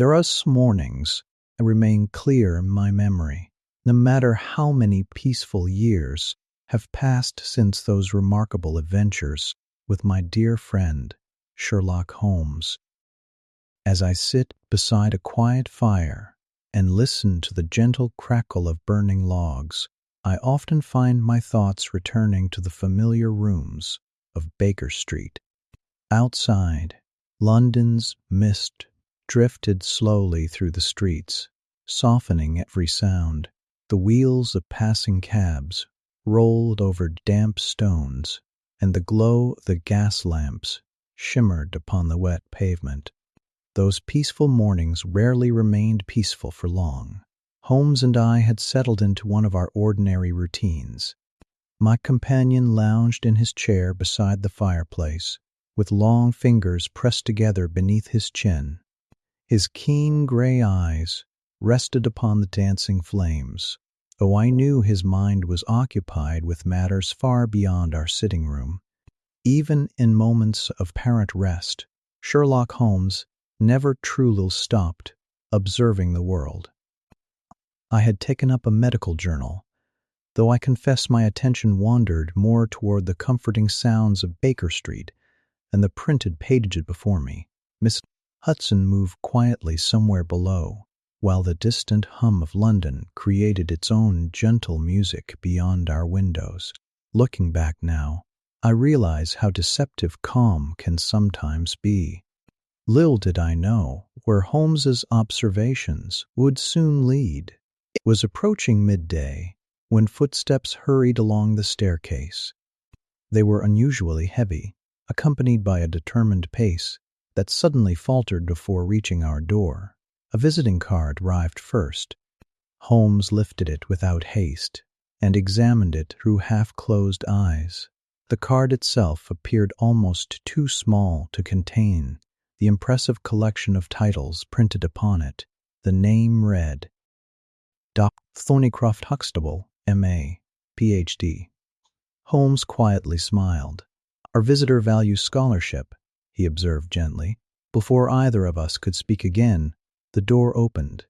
There are some mornings that remain clear in my memory, no matter how many peaceful years have passed since those remarkable adventures with my dear friend, Sherlock Holmes. As I sit beside a quiet fire and listen to the gentle crackle of burning logs, I often find my thoughts returning to the familiar rooms of Baker Street. Outside, London's mist drifted slowly through the streets, softening every sound. The wheels of passing cabs rolled over damp stones, and the glow of the gas lamps shimmered upon the wet pavement. Those peaceful mornings rarely remained peaceful for long. Holmes and I had settled into one of our ordinary routines. My companion lounged in his chair beside the fireplace, with long fingers pressed together beneath his chin. His keen gray eyes rested upon the dancing flames, though I knew his mind was occupied with matters far beyond our sitting room. Even in moments of apparent rest, Sherlock Holmes never truly stopped observing the world. I had taken up a medical journal, though I confess my attention wandered more toward the comforting sounds of Baker Street and the printed pages before me. Miss Hudson moved quietly somewhere below, while the distant hum of London created its own gentle music beyond our windows. Looking back now, I realize how deceptive calm can sometimes be. Little did I know where Holmes's observations would soon lead. It was approaching midday when footsteps hurried along the staircase. They were unusually heavy, accompanied by a determined pace that suddenly faltered before reaching our door. A visiting card arrived first. Holmes lifted it without haste and examined it through half-closed eyes. The card itself appeared almost too small to contain the impressive collection of titles printed upon it. The name read, Dr. Thornycroft Huxtable, M.A., Ph.D. Holmes quietly smiled. "Our visitor values scholarship," he observed gently. Before either of us could speak again, the door opened.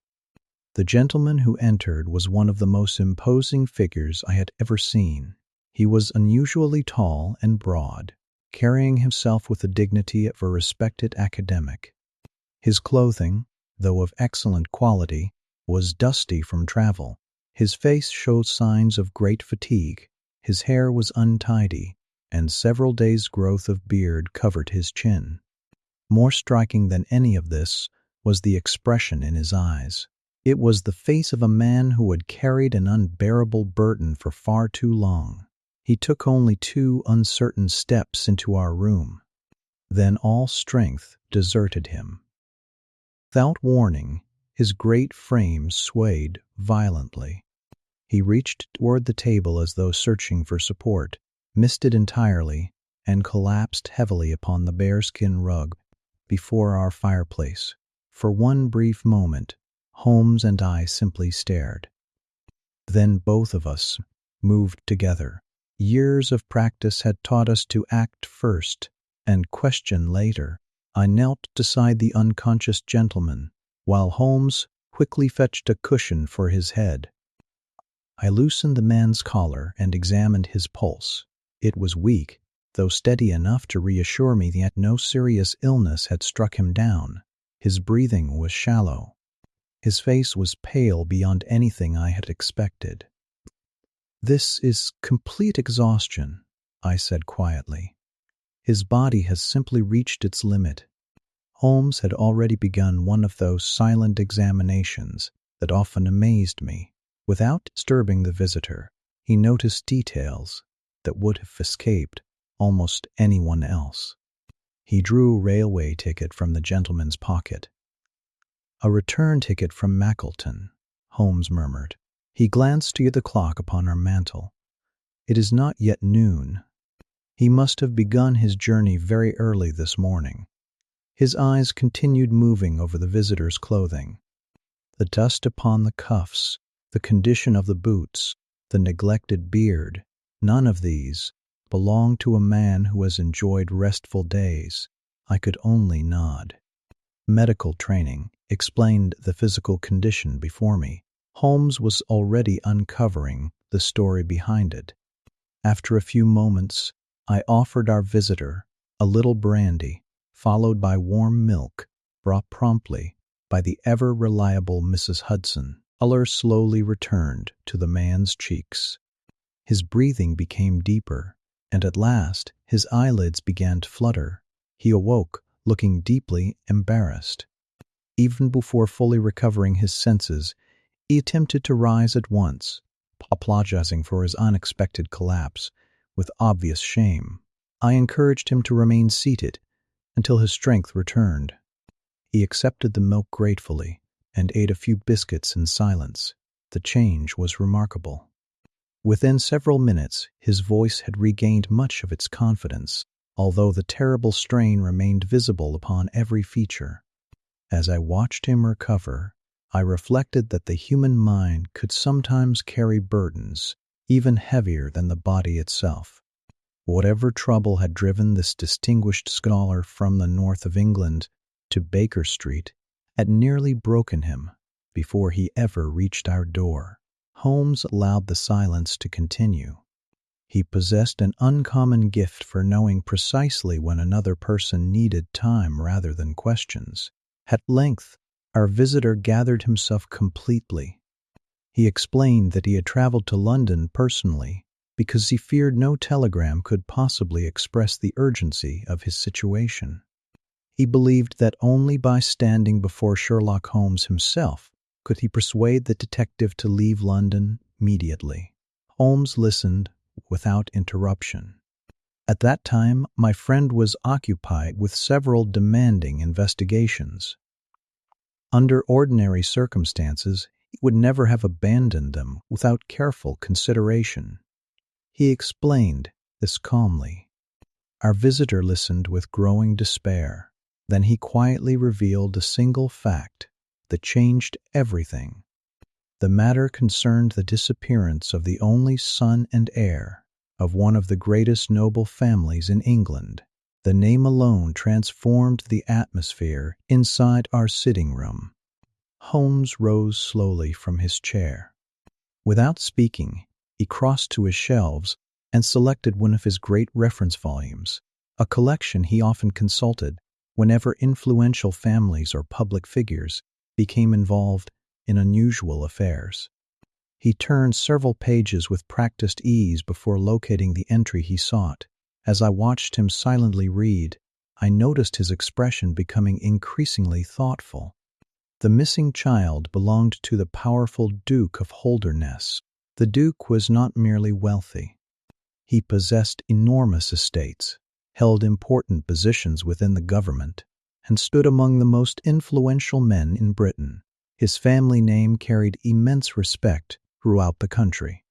The gentleman who entered was one of the most imposing figures I had ever seen. He was unusually tall and broad, carrying himself with the dignity of a respected academic. His clothing, though of excellent quality, was dusty from travel. His face showed signs of great fatigue. His hair was untidy, and several days' growth of beard covered his chin. More striking than any of this was the expression in his eyes. It was the face of a man who had carried an unbearable burden for far too long. He took only 2 uncertain steps into our room. Then all strength deserted him. Without warning, his great frame swayed violently. He reached toward the table as though searching for support, missed it entirely, and collapsed heavily upon the bearskin rug before our fireplace. For one brief moment, Holmes and I simply stared. Then both of us moved together. Years of practice had taught us to act first and question later. I knelt beside the unconscious gentleman, while Holmes quickly fetched a cushion for his head. I loosened the man's collar and examined his pulse. It was weak, though steady enough to reassure me that no serious illness had struck him down. His breathing was shallow. His face was pale beyond anything I had expected. "This is complete exhaustion," I said quietly. "His body has simply reached its limit." Holmes had already begun one of those silent examinations that often amazed me. Without disturbing the visitor, he noticed details that would have escaped almost anyone else. He drew a railway ticket from the gentleman's pocket. "A return ticket from Mackleton," Holmes murmured. He glanced to the clock upon our mantel. "It is not yet noon. He must have begun his journey very early this morning." His eyes continued moving over the visitor's clothing. The dust upon the cuffs, the condition of the boots, the neglected beard, none of these belonged to a man who has enjoyed restful days. I could only nod. Medical training explained the physical condition before me. Holmes was already uncovering the story behind it. After a few moments, I offered our visitor a little brandy, followed by warm milk, brought promptly by the ever-reliable Mrs. Hudson. Color slowly returned to the man's cheeks. His breathing became deeper, and at last his eyelids began to flutter. He awoke, looking deeply embarrassed. Even before fully recovering his senses, he attempted to rise at once, apologizing for his unexpected collapse with obvious shame. I encouraged him to remain seated until his strength returned. He accepted the milk gratefully and ate a few biscuits in silence. The change was remarkable. Within several minutes, his voice had regained much of its confidence, although the terrible strain remained visible upon every feature. As I watched him recover, I reflected that the human mind could sometimes carry burdens even heavier than the body itself. Whatever trouble had driven this distinguished scholar from the north of England to Baker Street had nearly broken him before he ever reached our door. Holmes allowed the silence to continue. He possessed an uncommon gift for knowing precisely when another person needed time rather than questions. At length, our visitor gathered himself completely. He explained that he had traveled to London personally because he feared no telegram could possibly express the urgency of his situation. He believed that only by standing before Sherlock Holmes himself could he persuade the detective to leave London immediately. Holmes listened without interruption. At that time, my friend was occupied with several demanding investigations. Under ordinary circumstances, he would never have abandoned them without careful consideration. He explained this calmly. Our visitor listened with growing despair. Then he quietly revealed a single fact that changed everything. The matter concerned the disappearance of the only son and heir of one of the greatest noble families in England. The name alone transformed the atmosphere inside our sitting room. Holmes rose slowly from his chair. Without speaking, he crossed to his shelves and selected one of his great reference volumes, a collection he often consulted whenever influential families or public figures became involved in unusual affairs. He turned several pages with practiced ease before locating the entry he sought. As I watched him silently read, I noticed his expression becoming increasingly thoughtful. The missing child belonged to the powerful Duke of Holdernesse. The Duke was not merely wealthy. He possessed enormous estates, held important positions within the government, and stood among the most influential men in Britain. His family name carried immense respect throughout the country.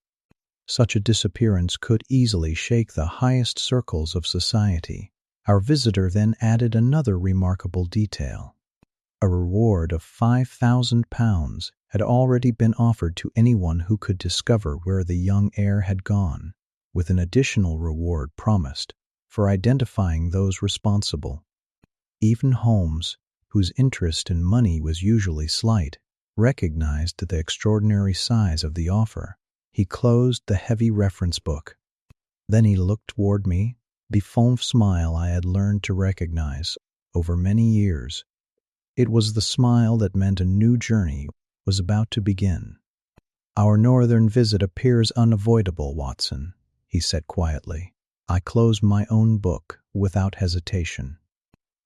Such a disappearance could easily shake the highest circles of society. Our visitor then added another remarkable detail. A reward of £5,000 had already been offered to anyone who could discover where the young heir had gone, with an additional reward promised for identifying those responsible. Even Holmes, whose interest in money was usually slight, recognized the extraordinary size of the offer. He closed the heavy reference book. Then he looked toward me, the fond smile I had learned to recognize over many years. It was the smile that meant a new journey was about to begin. "Our northern visit appears unavoidable, Watson," he said quietly. I closed my own book without hesitation.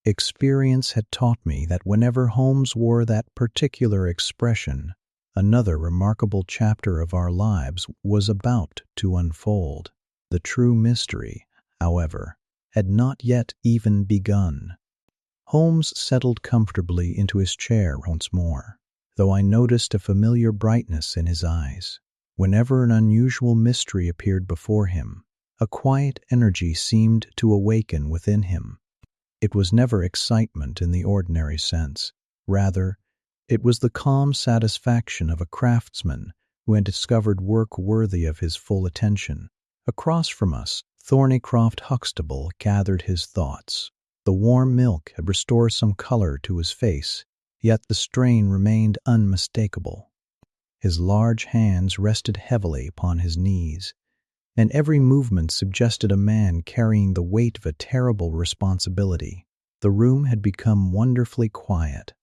Experience had taught me that whenever Holmes wore that particular expression, another remarkable chapter of our lives was about to unfold. The true mystery, however, had not yet even begun. Holmes settled comfortably into his chair once more, though I noticed a familiar brightness in his eyes. Whenever an unusual mystery appeared before him, a quiet energy seemed to awaken within him. It was never excitement in the ordinary sense. Rather, it was the calm satisfaction of a craftsman who had discovered work worthy of his full attention. Across from us, Thornycroft Huxtable gathered his thoughts. The warm milk had restored some color to his face. yet the strain remained unmistakable. His large hands rested heavily upon his knees, and every movement suggested a man carrying the weight of a terrible responsibility. The room had become wonderfully quiet.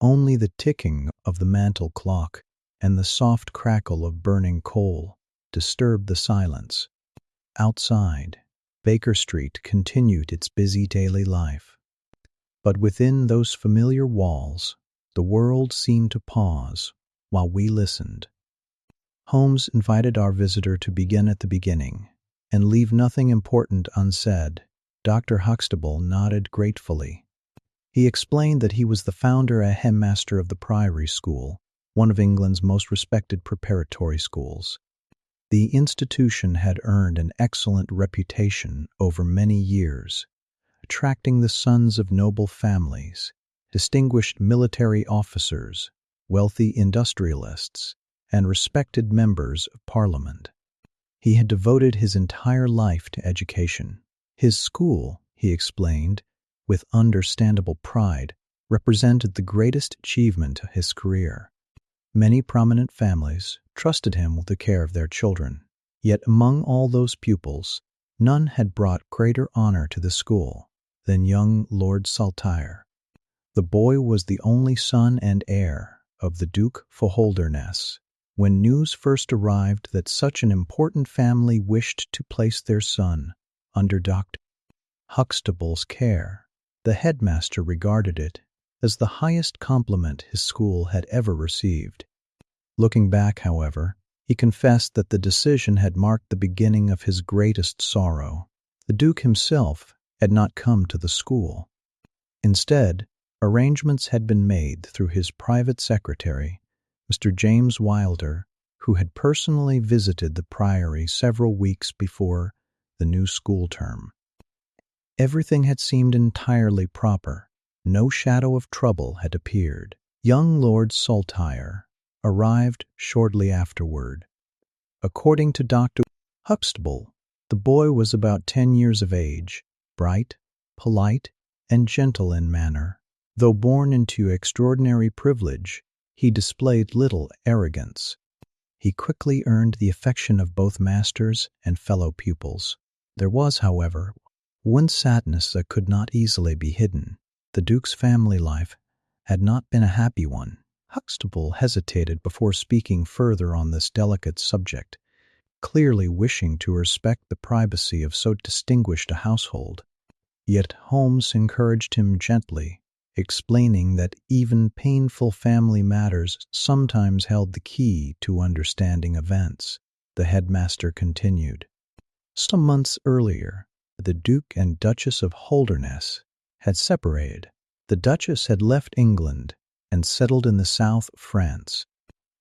Only the ticking of the mantel clock and the soft crackle of burning coal disturbed the silence. Outside, Baker Street continued its busy daily life. But within those familiar walls, the world seemed to pause while we listened. Holmes invited our visitor to begin at the beginning and leave nothing important unsaid. Dr. Huxtable nodded gratefully. He explained that he was the founder and headmaster of the Priory School, one of England's most respected preparatory schools. The institution had earned an excellent reputation over many years, attracting the sons of noble families, distinguished military officers, wealthy industrialists, and respected members of Parliament. He had devoted his entire life to education. His school, he explained, with understandable pride, represented the greatest achievement of his career. Many prominent families trusted him with the care of their children, yet among all those pupils, none had brought greater honor to the school than young Lord Saltire. The boy was the only son and heir of the Duke of Holdernesse. When news first arrived that such an important family wished to place their son under Dr. Huxtable's care, the headmaster regarded it as the highest compliment his school had ever received. Looking back, however, he confessed that the decision had marked the beginning of his greatest sorrow. The Duke himself had not come to the school. Instead, arrangements had been made through his private secretary, Mr. James Wilder, who had personally visited the Priory several weeks before the new school term. Everything had seemed entirely proper. No shadow of trouble had appeared. Young Lord Saltire arrived shortly afterward. According to Dr. Huxtable, the boy was about 10 years of age, bright, polite, and gentle in manner. Though born into extraordinary privilege, he displayed little arrogance. He quickly earned the affection of both masters and fellow pupils. There was, however, one sadness that could not easily be hidden. The Duke's family life had not been a happy one. Huxtable hesitated before speaking further on this delicate subject, clearly wishing to respect the privacy of so distinguished a household. Yet Holmes encouraged him gently, explaining that even painful family matters sometimes held the key to understanding events. The headmaster continued. Some months earlier, the Duke and Duchess of Holdernesse had separated. The Duchess had left England and settled in the south of France.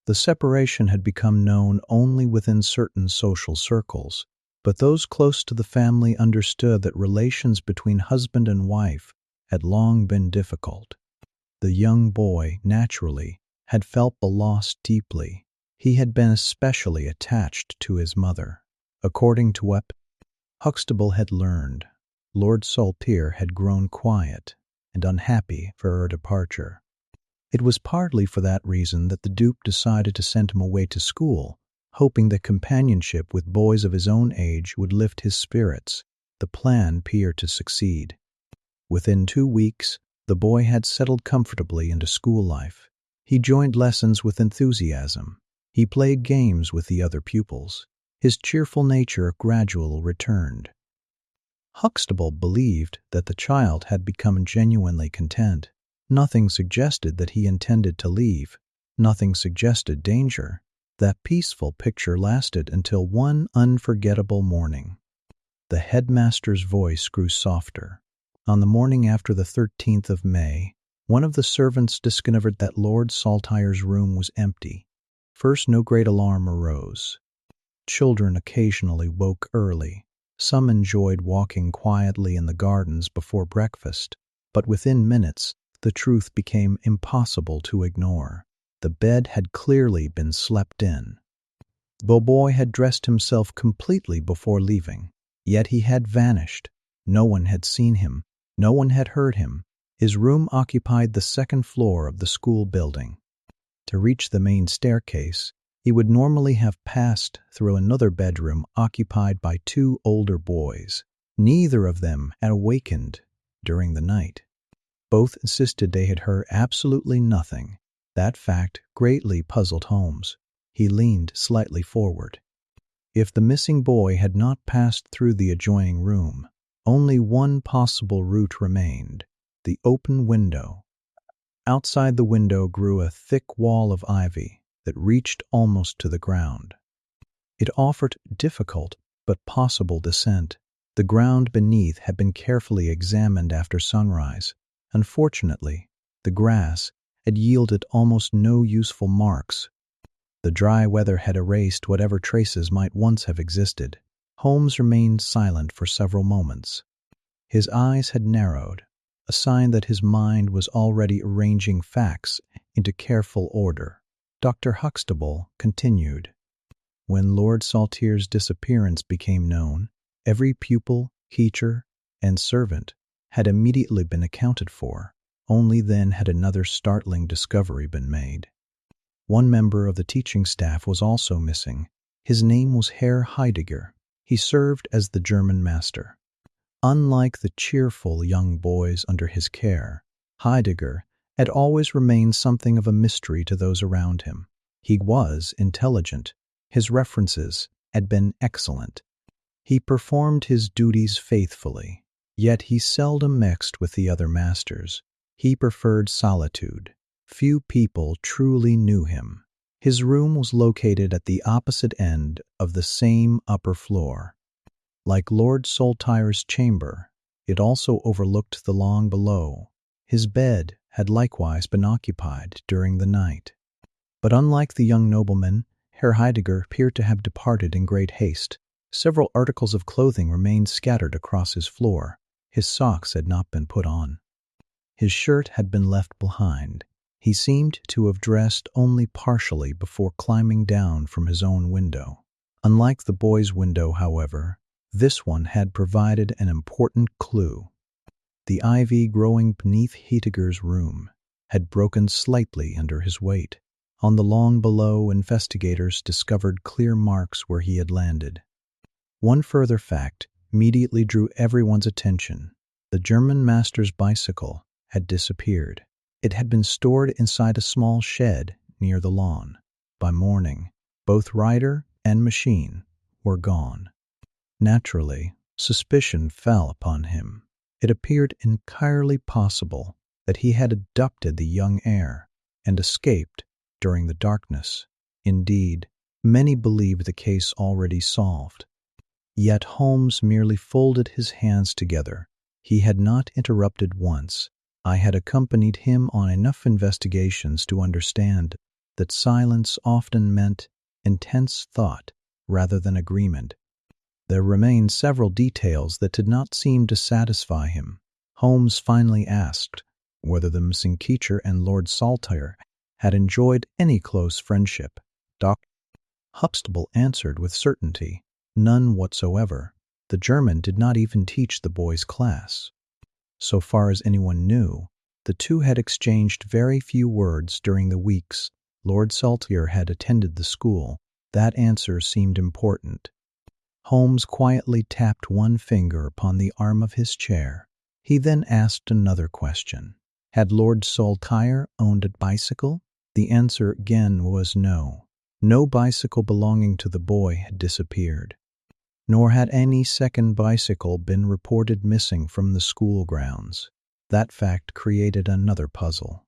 The separation had become known only within certain social circles, but those close to the family understood that relations between husband and wife had long been difficult. The young boy, naturally, had felt the loss deeply. He had been especially attached to his mother. According to what Huxtable had learned, Lord Saltire had grown quiet and unhappy for her departure. It was partly for that reason that the Duke decided to send him away to school, hoping that companionship with boys of his own age would lift his spirits. The plan appeared to succeed. Within 2 weeks, the boy had settled comfortably into school life. He joined lessons with enthusiasm. He played games with the other pupils. His cheerful nature gradually returned. Huxtable believed that the child had become genuinely content. Nothing suggested that he intended to leave. Nothing suggested danger. That peaceful picture lasted until one unforgettable morning. The headmaster's voice grew softer. On the morning after the 13th of May, one of the servants discovered that Lord Saltire's room was empty. First, no great alarm arose. Children occasionally woke early. Some enjoyed walking quietly in the gardens before breakfast, but within minutes, the truth became impossible to ignore. The bed had clearly been slept in. The boy had dressed himself completely before leaving, yet he had vanished. No one had seen him. No one had heard him. His room occupied the second floor of the school building. To reach the main staircase, he would normally have passed through another bedroom occupied by two older boys. Neither of them had awakened during the night. Both insisted they had heard absolutely nothing. That fact greatly puzzled Holmes. He leaned slightly forward. If the missing boy had not passed through the adjoining room, only one possible route remained: the open window. Outside the window grew a thick wall of ivy that reached almost to the ground. It offered difficult but possible descent. The ground beneath had been carefully examined after sunrise. Unfortunately, the grass had yielded almost no useful marks. The dry weather had erased whatever traces might once have existed. Holmes remained silent for several moments. His eyes had narrowed, a sign that his mind was already arranging facts into careful order. Dr. Huxtable continued. When Lord Saltire's disappearance became known, every pupil, teacher, and servant had immediately been accounted for. Only then had another startling discovery been made. One member of the teaching staff was also missing. His name was Herr Heidegger. He served as the German master. Unlike the cheerful young boys under his care, Heidegger had always remained something of a mystery to those around him. He was intelligent. His references had been excellent. He performed his duties faithfully, yet he seldom mixed with the other masters. He preferred solitude. Few people truly knew him. His room was located at the opposite end of the same upper floor. Like Lord Saltire's chamber, it also overlooked the lawn below. His bed had likewise been occupied during the night. But unlike the young nobleman, Herr Heidegger appeared to have departed in great haste. Several articles of clothing remained scattered across his floor. His socks had not been put on. His shirt had been left behind. He seemed to have dressed only partially before climbing down from his own window. Unlike the boy's window, however, this one had provided an important clue. The ivy growing beneath Heidegger's room had broken slightly under his weight. On the lawn below, investigators discovered clear marks where he had landed. One further fact immediately drew everyone's attention. The German master's bicycle had disappeared. It had been stored inside a small shed near the lawn. By morning, both rider and machine were gone. Naturally, suspicion fell upon him. It appeared entirely possible that he had abducted the young heir and escaped during the darkness. Indeed, many believed the case already solved. Yet Holmes merely folded his hands together. He had not interrupted once. I had accompanied him on enough investigations to understand that silence often meant intense thought rather than agreement. There remained several details that did not seem to satisfy him. Holmes finally asked whether the missing teacher and Lord Saltire had enjoyed any close friendship. Dr. Huxtable answered with certainty, none whatsoever. The German did not even teach the boy's class. So far as anyone knew, the two had exchanged very few words during the weeks Lord Saltire had attended the school. That answer seemed important. Holmes quietly tapped one finger upon the arm of his chair. He then asked another question. Had Lord Saltire owned a bicycle? The answer again was no. No bicycle belonging to the boy had disappeared. Nor had any second bicycle been reported missing from the school grounds. That fact created another puzzle.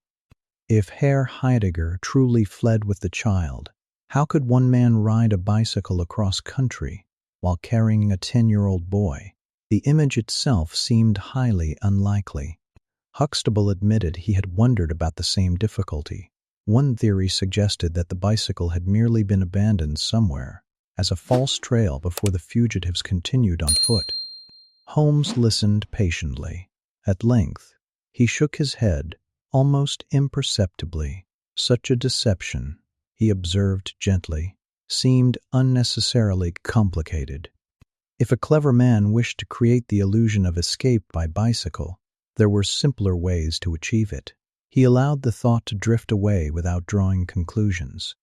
If Herr Heidegger truly fled with the child, how could one man ride a bicycle across country while carrying a 10-year-old boy? The image itself seemed highly unlikely. Huxtable admitted he had wondered about the same difficulty. One theory suggested that the bicycle had merely been abandoned somewhere as a false trail before the fugitives continued on foot. Holmes listened patiently. At length, he shook his head, almost imperceptibly. Such a deception, he observed gently, seemed unnecessarily complicated. If a clever man wished to create the illusion of escape by bicycle, There were simpler ways to achieve it. He allowed the thought to drift away without drawing conclusions.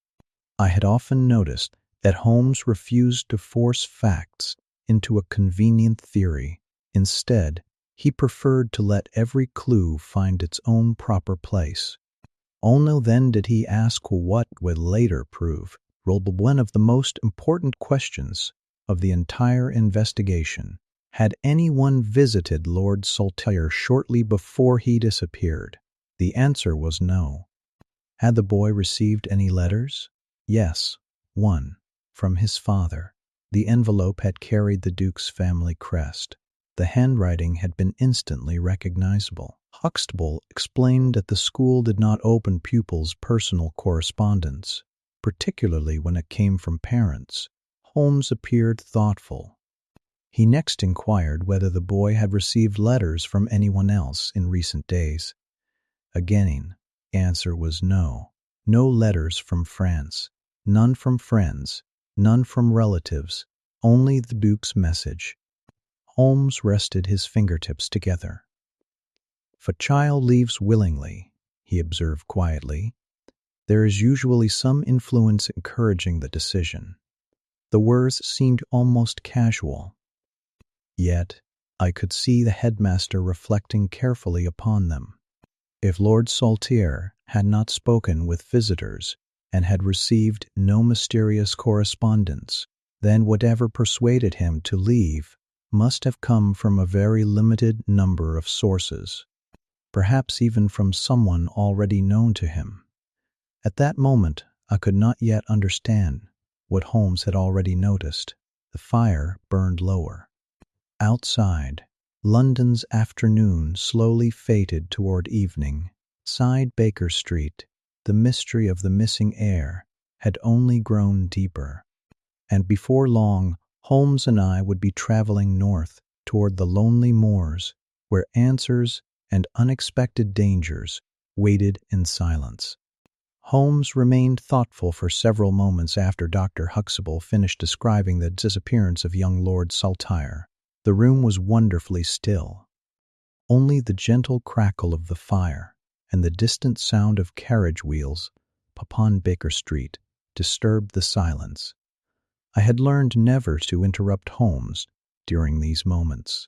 I had often noticed that Holmes refused to force facts into a convenient theory. Instead, he preferred to let every clue find its own proper place. Only then did he ask what would later prove one of the most important questions of the entire investigation. Had anyone visited Lord Saltire shortly before he disappeared? The answer was no. Had the boy received any letters? Yes, one, from his father. The envelope had carried the Duke's family crest. The handwriting had been instantly recognizable. Huxtable explained that the school did not open pupils' personal correspondence, particularly when it came from parents. Holmes appeared thoughtful. He next inquired whether the boy had received letters from anyone else in recent days. Again, the answer was no. No letters from France, none from friends, none from relatives, only the Duke's message. Holmes rested his fingertips together. If a child leaves willingly, he observed quietly, there is usually some influence encouraging the decision. The words seemed almost casual. Yet, I could see the headmaster reflecting carefully upon them. If Lord Saltire had not spoken with visitors and had received no mysterious correspondence, then whatever persuaded him to leave must have come from a very limited number of sources, perhaps even from someone already known to him. At that moment, I could not yet understand what Holmes had already noticed. The fire burned lower. Outside, London's afternoon slowly faded toward evening. Inside Baker Street, the mystery of the missing heir had only grown deeper. And before long, Holmes and I would be traveling north toward the lonely moors, where answers and unexpected dangers waited in silence. Holmes remained thoughtful for several moments after Dr. Huxtable finished describing the disappearance of young Lord Saltire. The room was wonderfully still. Only the gentle crackle of the fire and the distant sound of carriage wheels upon Baker Street disturbed the silence. I had learned never to interrupt Holmes during these moments.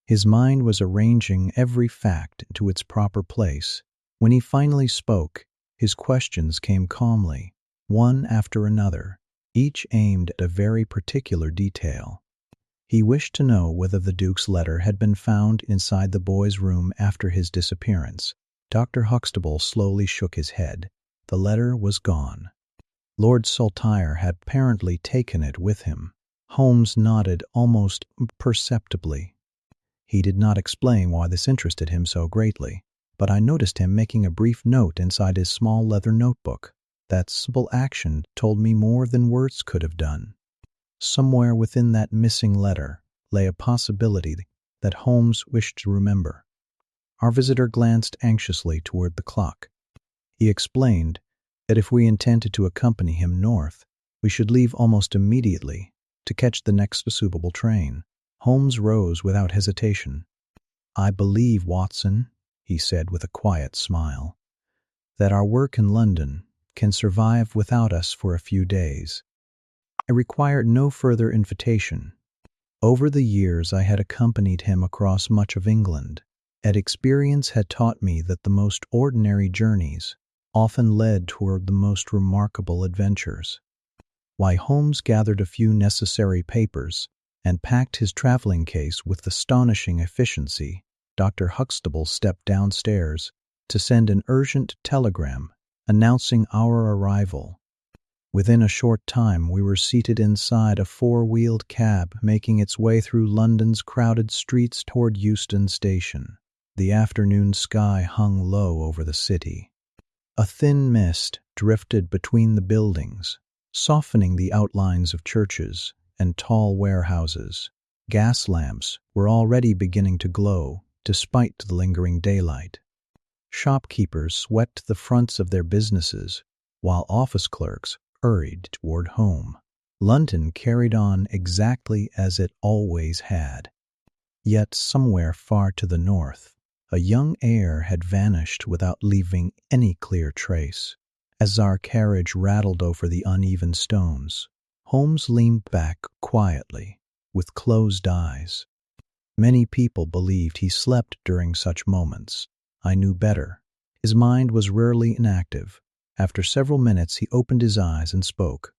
His mind was arranging every fact into its proper place. When he finally spoke, his questions came calmly, one after another, each aimed at a very particular detail. He wished to know whether the Duke's letter had been found inside the boy's room after his disappearance. Dr. Huxtable slowly shook his head. The letter was gone. Lord Saltire had apparently taken it with him. Holmes nodded almost perceptibly. He did not explain why this interested him so greatly, but I noticed him making a brief note inside his small leather notebook. That simple action told me more than words could have done. Somewhere within that missing letter lay a possibility that Holmes wished to remember. Our visitor glanced anxiously toward the clock. He explained that if we intended to accompany him north, we should leave almost immediately to catch the next suitable train. Holmes rose without hesitation. "I believe, Watson," he said with a quiet smile, "that our work in London can survive without us for a few days." I required no further invitation. Over the years I had accompanied him across much of England, and experience had taught me that the most ordinary journeys often led toward the most remarkable adventures. While Holmes gathered a few necessary papers and packed his traveling case with astonishing efficiency, Dr. Huxtable stepped downstairs to send an urgent telegram announcing our arrival. Within a short time we were seated inside a four-wheeled cab making its way through London's crowded streets toward Euston Station. The afternoon sky hung low over the city. A thin mist drifted between the buildings, softening the outlines of churches and tall warehouses. Gas lamps were already beginning to glow despite the lingering daylight. Shopkeepers swept the fronts of their businesses, while office clerks hurried toward home. London carried on exactly as it always had. Yet somewhere far to the north, A young heir had vanished without leaving any clear trace. As our carriage rattled over the uneven stones, Holmes leaned back quietly, with closed eyes. Many people believed he slept during such moments. I knew better. His mind was rarely inactive. After several minutes, he opened his eyes and spoke.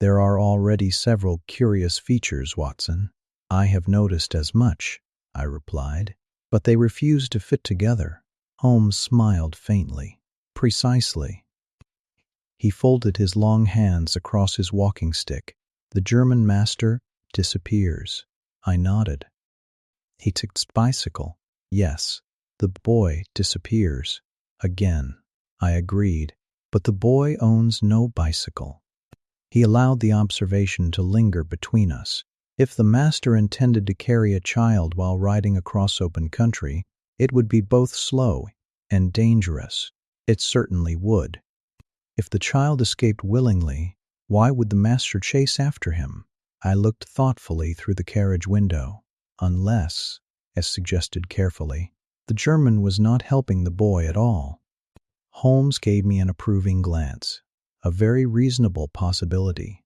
"There are already several curious features, Watson. I have noticed as much," I replied. "But they refuse to fit together." Holmes smiled faintly. "Precisely." He folded his long hands across his walking stick. "The German master disappears." I nodded. "He took his bicycle." "Yes." "The boy disappears." Again, I agreed. "But the boy owns no bicycle." He allowed the observation to linger between us. If the master intended to carry a child while riding across open country, it would be both slow and dangerous. It certainly would. If the child escaped willingly, why would the master chase after him? I looked thoughtfully through the carriage window. Unless, as suggested carefully, the German was not helping the boy at all. Holmes gave me an approving glance. A very reasonable possibility.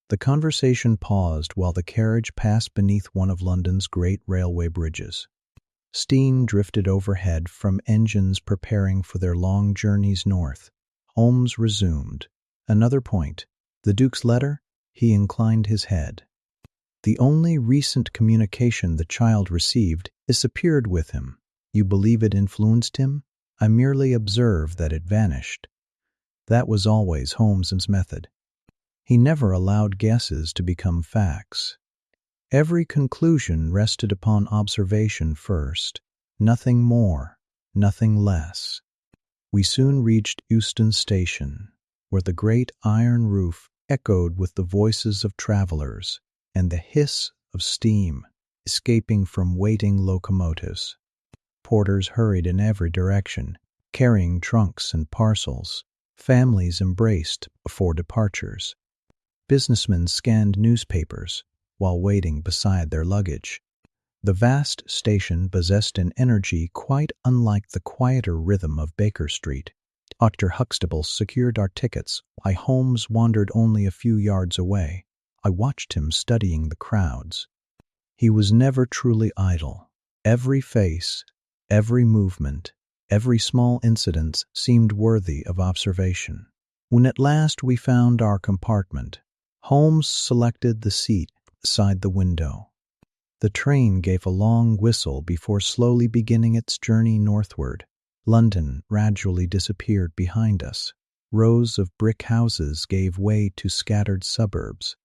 The conversation paused while the carriage passed beneath one of London's great railway bridges. Steam drifted overhead from engines preparing for their long journeys north. Holmes resumed. "Another point. The Duke's letter?" He inclined his head. "The only recent communication the child received disappeared with him. You believe it influenced him?" "I merely observed that it vanished." That was always Holmes's method. He never allowed guesses to become facts. Every conclusion rested upon observation first. Nothing more, nothing less. We soon reached Euston Station, where the great iron roof echoed with the voices of travelers and the hiss of steam escaping from waiting locomotives. Porters hurried in every direction, carrying trunks and parcels. Families embraced before departures. Businessmen scanned newspapers while waiting beside their luggage. The vast station possessed an energy quite unlike the quieter rhythm of Baker Street. Dr. Huxtable secured our tickets while Holmes wandered only a few yards away. I watched him studying the crowds. He was never truly idle. Every face, every movement, every small incident seemed worthy of observation. When at last we found our compartment, Holmes selected the seat beside the window. The train gave a long whistle before slowly beginning its journey northward. London gradually disappeared behind us. Rows of brick houses gave way to scattered suburbs.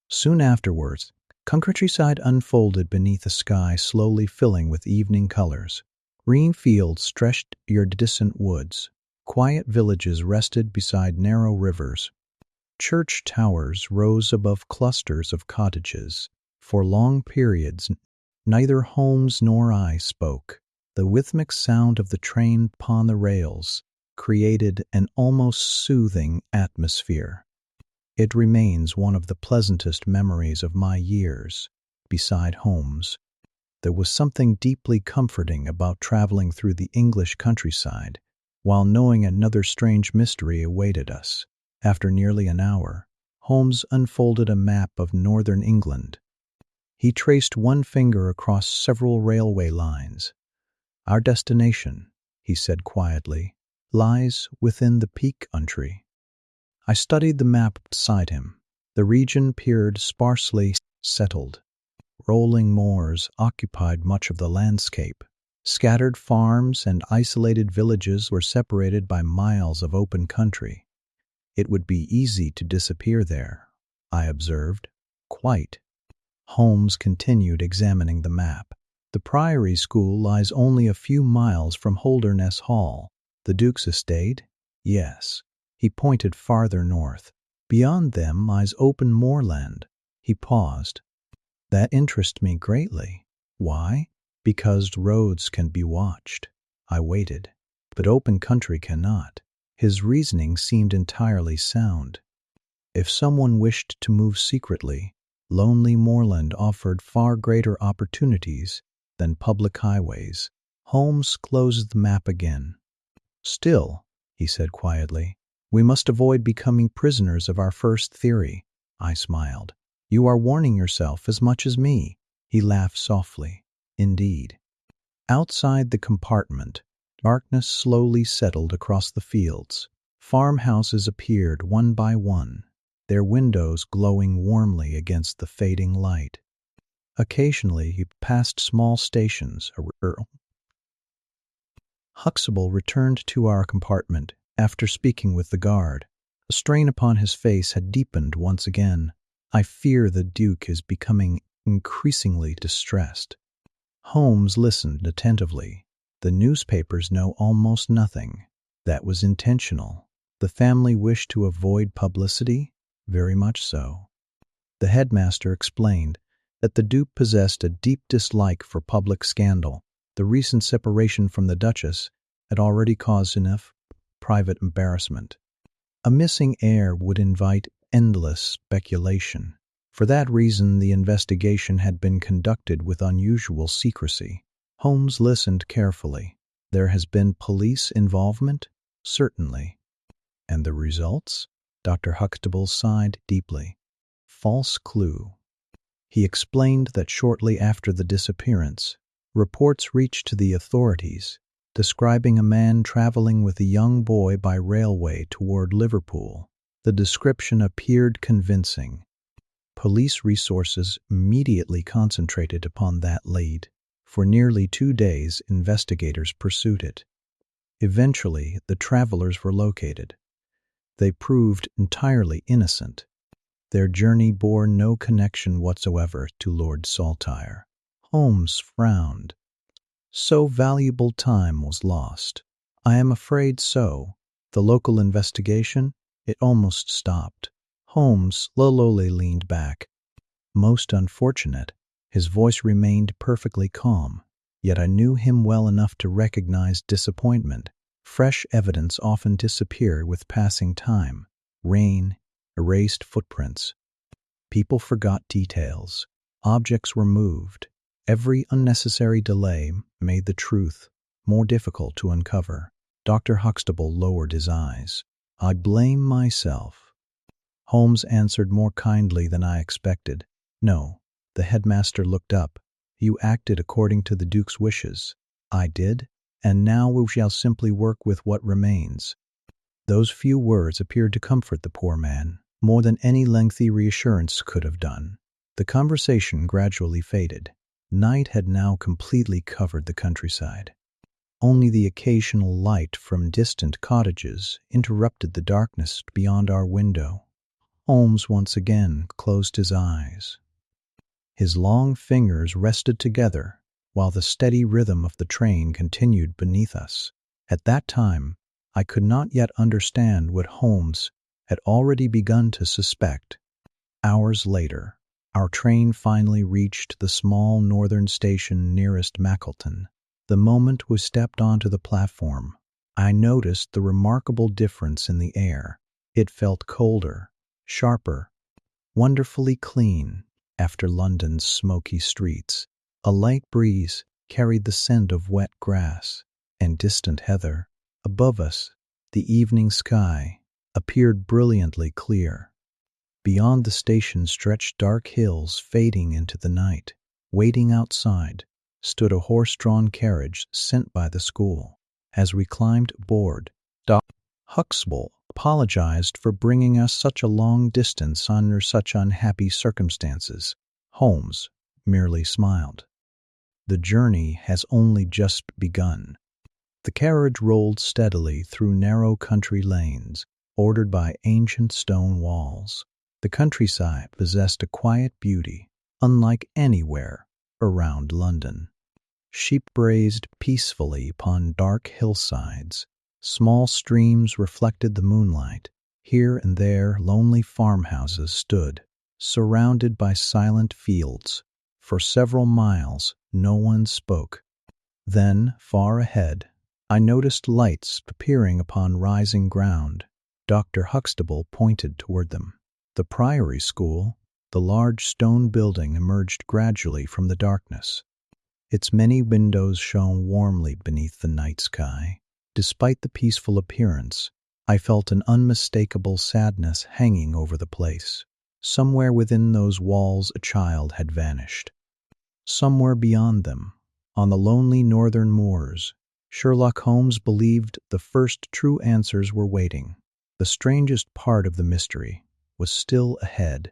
Soon afterwards, countryside unfolded beneath a sky slowly filling with evening colors. Green fields stretched your distant woods. Quiet villages rested beside narrow rivers. Church towers rose above clusters of cottages. For long periods, neither Holmes nor I spoke. The rhythmic sound of the train upon the rails created an almost soothing atmosphere. It remains one of the pleasantest memories of my years. Beside Holmes, there was something deeply comforting about traveling through the English countryside, while knowing another strange mystery awaited us. After nearly an hour, Holmes unfolded a map of northern England. He traced one finger across several railway lines. "Our destination," he said quietly, "lies within the Peak Country." I studied the map beside him. The region appeared sparsely settled. Rolling moors occupied much of the landscape. Scattered farms and isolated villages were separated by miles of open country. "It would be easy to disappear there," I observed. "Quite." Holmes continued examining the map. "The Priory School lies only a few miles from Holdernesse Hall." "The Duke's estate?" "Yes." He pointed farther north. "Beyond them lies open moorland." He paused. "That interests me greatly." "Why?" "Because roads can be watched." I waited. "But open country cannot." His reasoning seemed entirely sound. If someone wished to move secretly, lonely moorland offered far greater opportunities than public highways. Holmes closed the map again. "Still," he said quietly, "we must avoid becoming prisoners of our first theory." I smiled. "You are warning yourself as much as me." He laughed softly. "Indeed." Outside the compartment, darkness slowly settled across the fields. Farmhouses appeared one by one, their windows glowing warmly against the fading light. Occasionally he passed small stations. Huxtable returned to our compartment after speaking with the guard. The strain upon his face had deepened once again. "I fear the Duke is becoming increasingly distressed." Holmes listened attentively. "The newspapers know almost nothing." That was intentional. The family wished to avoid publicity? Very much so. The headmaster explained that the Duke possessed a deep dislike for public scandal. The recent separation from the Duchess had already caused enough private embarrassment. A missing heir would invite endless speculation. For that reason, the investigation had been conducted with unusual secrecy. Holmes listened carefully. "There has been police involvement?" "Certainly." "And the results?" Dr. Huxtable sighed deeply. "False clue." He explained that shortly after the disappearance, reports reached the authorities describing a man traveling with a young boy by railway toward Liverpool. The description appeared convincing. Police resources immediately concentrated upon that lead. For nearly 2 days, investigators pursued it. Eventually, the travelers were located. They proved entirely innocent. Their journey bore no connection whatsoever to Lord Saltire. Holmes frowned. So valuable time was lost. "I am afraid so." The local investigation? It almost stopped. Holmes slowly leaned back. "Most unfortunate." His voice remained perfectly calm, yet I knew him well enough to recognize disappointment. Fresh evidence often disappeared with passing time. Rain erased footprints. People forgot details. Objects were moved. Every unnecessary delay made the truth more difficult to uncover. Dr. Huxtable lowered his eyes. "I blame myself." Holmes answered more kindly than I expected. "No." The headmaster looked up. "You acted according to the Duke's wishes." "I did, and now we shall simply work with what remains." Those few words appeared to comfort the poor man, more than any lengthy reassurance could have done. The conversation gradually faded. Night had now completely covered the countryside. Only the occasional light from distant cottages interrupted the darkness beyond our window. Holmes once again closed his eyes. His long fingers rested together while the steady rhythm of the train continued beneath us. At that time, I could not yet understand what Holmes had already begun to suspect. Hours later, our train finally reached the small northern station nearest Mackleton. The moment we stepped onto the platform, I noticed the remarkable difference in the air. It felt colder, sharper, wonderfully clean after London's smoky streets. A light breeze carried the scent of wet grass and distant heather. Above us, the evening sky appeared brilliantly clear. Beyond the station stretched dark hills fading into the night. Waiting outside stood a horse-drawn carriage sent by the school. As we climbed aboard, Dr. Huxtable apologized for bringing us such a long distance under such unhappy circumstances. Holmes merely smiled. "The journey has only just begun." The carriage rolled steadily through narrow country lanes, bordered by ancient stone walls. The countryside possessed a quiet beauty, unlike anywhere around London. Sheep grazed peacefully upon dark hillsides. Small streams reflected the moonlight. Here and there, lonely farmhouses stood, surrounded by silent fields. For several miles, no one spoke. Then, far ahead, I noticed lights appearing upon rising ground. Dr. Huxtable pointed toward them. The Priory School, the large stone building, emerged gradually from the darkness. Its many windows shone warmly beneath the night sky. Despite the peaceful appearance, I felt an unmistakable sadness hanging over the place. Somewhere within those walls a child had vanished. Somewhere beyond them, on the lonely northern moors, Sherlock Holmes believed the first true answers were waiting. The strangest part of the mystery was still ahead.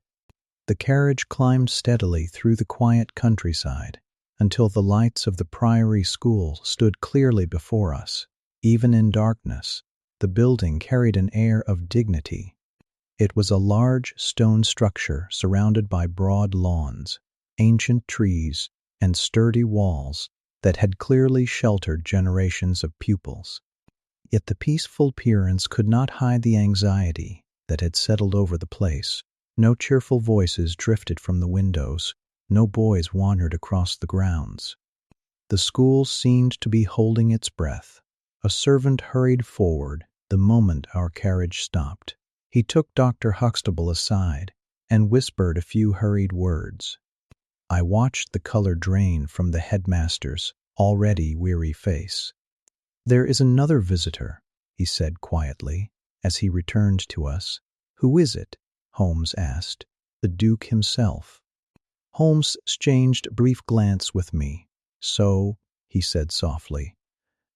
The carriage climbed steadily through the quiet countryside until the lights of the Priory School stood clearly before us. Even in darkness, the building carried an air of dignity. It was a large stone structure surrounded by broad lawns, ancient trees, and sturdy walls that had clearly sheltered generations of pupils. Yet the peaceful appearance could not hide the anxiety that had settled over the place. No cheerful voices drifted from the windows. No boys wandered across the grounds. The school seemed to be holding its breath. A servant hurried forward the moment our carriage stopped. He took Dr. Huxtable aside and whispered a few hurried words. I watched the color drain from the headmaster's already weary face. "There is another visitor," he said quietly as he returned to us. "Who is it?" Holmes asked. "The Duke himself." Holmes exchanged a brief glance with me. "So," he said softly,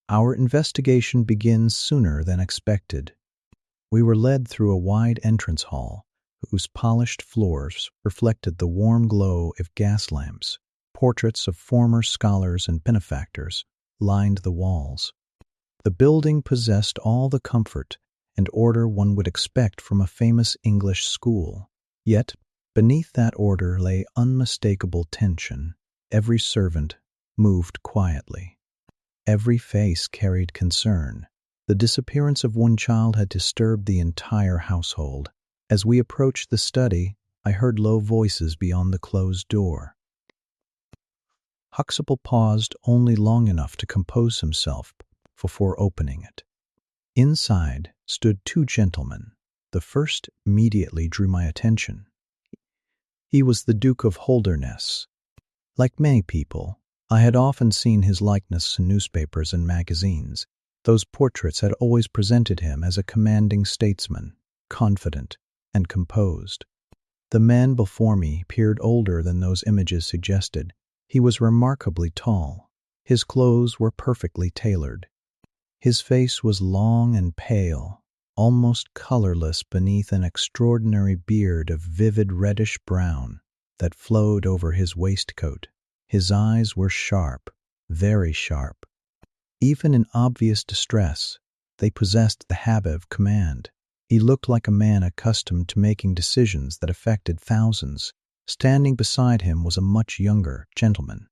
"our investigation begins sooner than expected." We were led through a wide entrance hall, whose polished floors reflected the warm glow of gas lamps. Portraits of former scholars and benefactors lined the walls. The building possessed all the comfort and order one would expect from a famous English school. Yet, beneath that order lay unmistakable tension. Every servant moved quietly. Every face carried concern. The disappearance of one child had disturbed the entire household. As we approached the study, I heard low voices beyond the closed door. Huxtable paused only long enough to compose himself before opening it. Inside stood two gentlemen. The first immediately drew my attention. He was the Duke of Holdernesse. Like many people, I had often seen his likeness in newspapers and magazines. Those portraits had always presented him as a commanding statesman, confident and composed. The man before me appeared older than those images suggested. He was remarkably tall. His clothes were perfectly tailored. His face was long and pale, almost colorless beneath an extraordinary beard of vivid reddish-brown that flowed over his waistcoat. His eyes were sharp, very sharp. Even in obvious distress, they possessed the habit of command. He looked like a man accustomed to making decisions that affected thousands. Standing beside him was a much younger gentleman.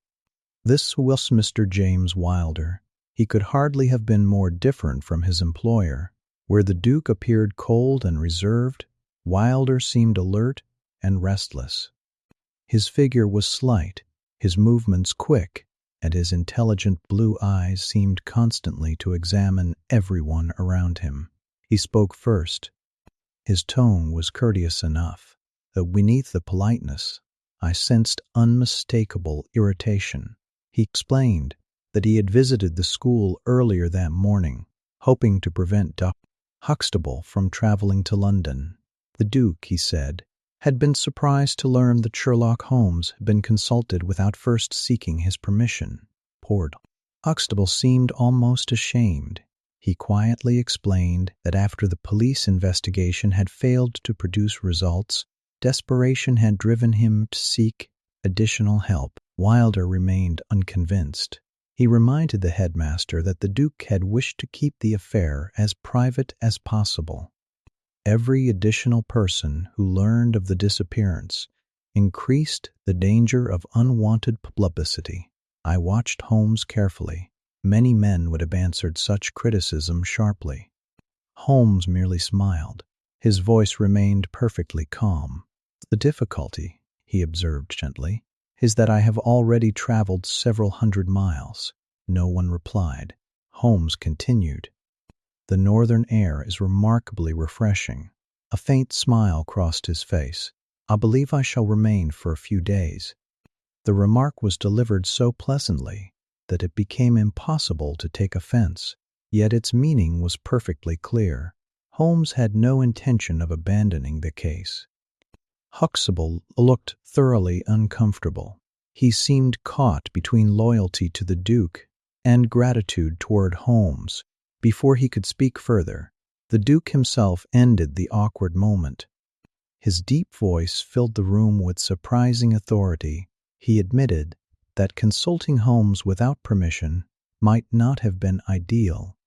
This was Mr. James Wilder. He could hardly have been more different from his employer. Where the Duke appeared cold and reserved, Wilder seemed alert and restless. His figure was slight, his movements quick, and his intelligent blue eyes seemed constantly to examine everyone around him. He spoke first. His tone was courteous enough, though beneath the politeness I sensed unmistakable irritation. He explained that he had visited the school earlier that morning, hoping to prevent Dr. Huxtable from traveling to London. The Duke, he said, had been surprised to learn that Sherlock Holmes had been consulted without first seeking his permission. Poor Huxtable seemed almost ashamed. He quietly explained that after the police investigation had failed to produce results, desperation had driven him to seek additional help. Wilder remained unconvinced. He reminded the headmaster that the Duke had wished to keep the affair as private as possible. Every additional person who learned of the disappearance increased the danger of unwanted publicity. I watched Holmes carefully. Many men would have answered such criticism sharply. Holmes merely smiled. His voice remained perfectly calm. "The difficulty," he observed gently, "is that I have already traveled several hundred miles." No one replied. Holmes continued, "The northern air is remarkably refreshing." A faint smile crossed his face. "I believe I shall remain for a few days." The remark was delivered so pleasantly that it became impossible to take offense, yet its meaning was perfectly clear. Holmes had no intention of abandoning the case. Huxtable looked thoroughly uncomfortable. He seemed caught between loyalty to the Duke and gratitude toward Holmes. Before he could speak further, the Duke himself ended the awkward moment. His deep voice filled the room with surprising authority. He admitted that consulting Holmes without permission might not have been ideal.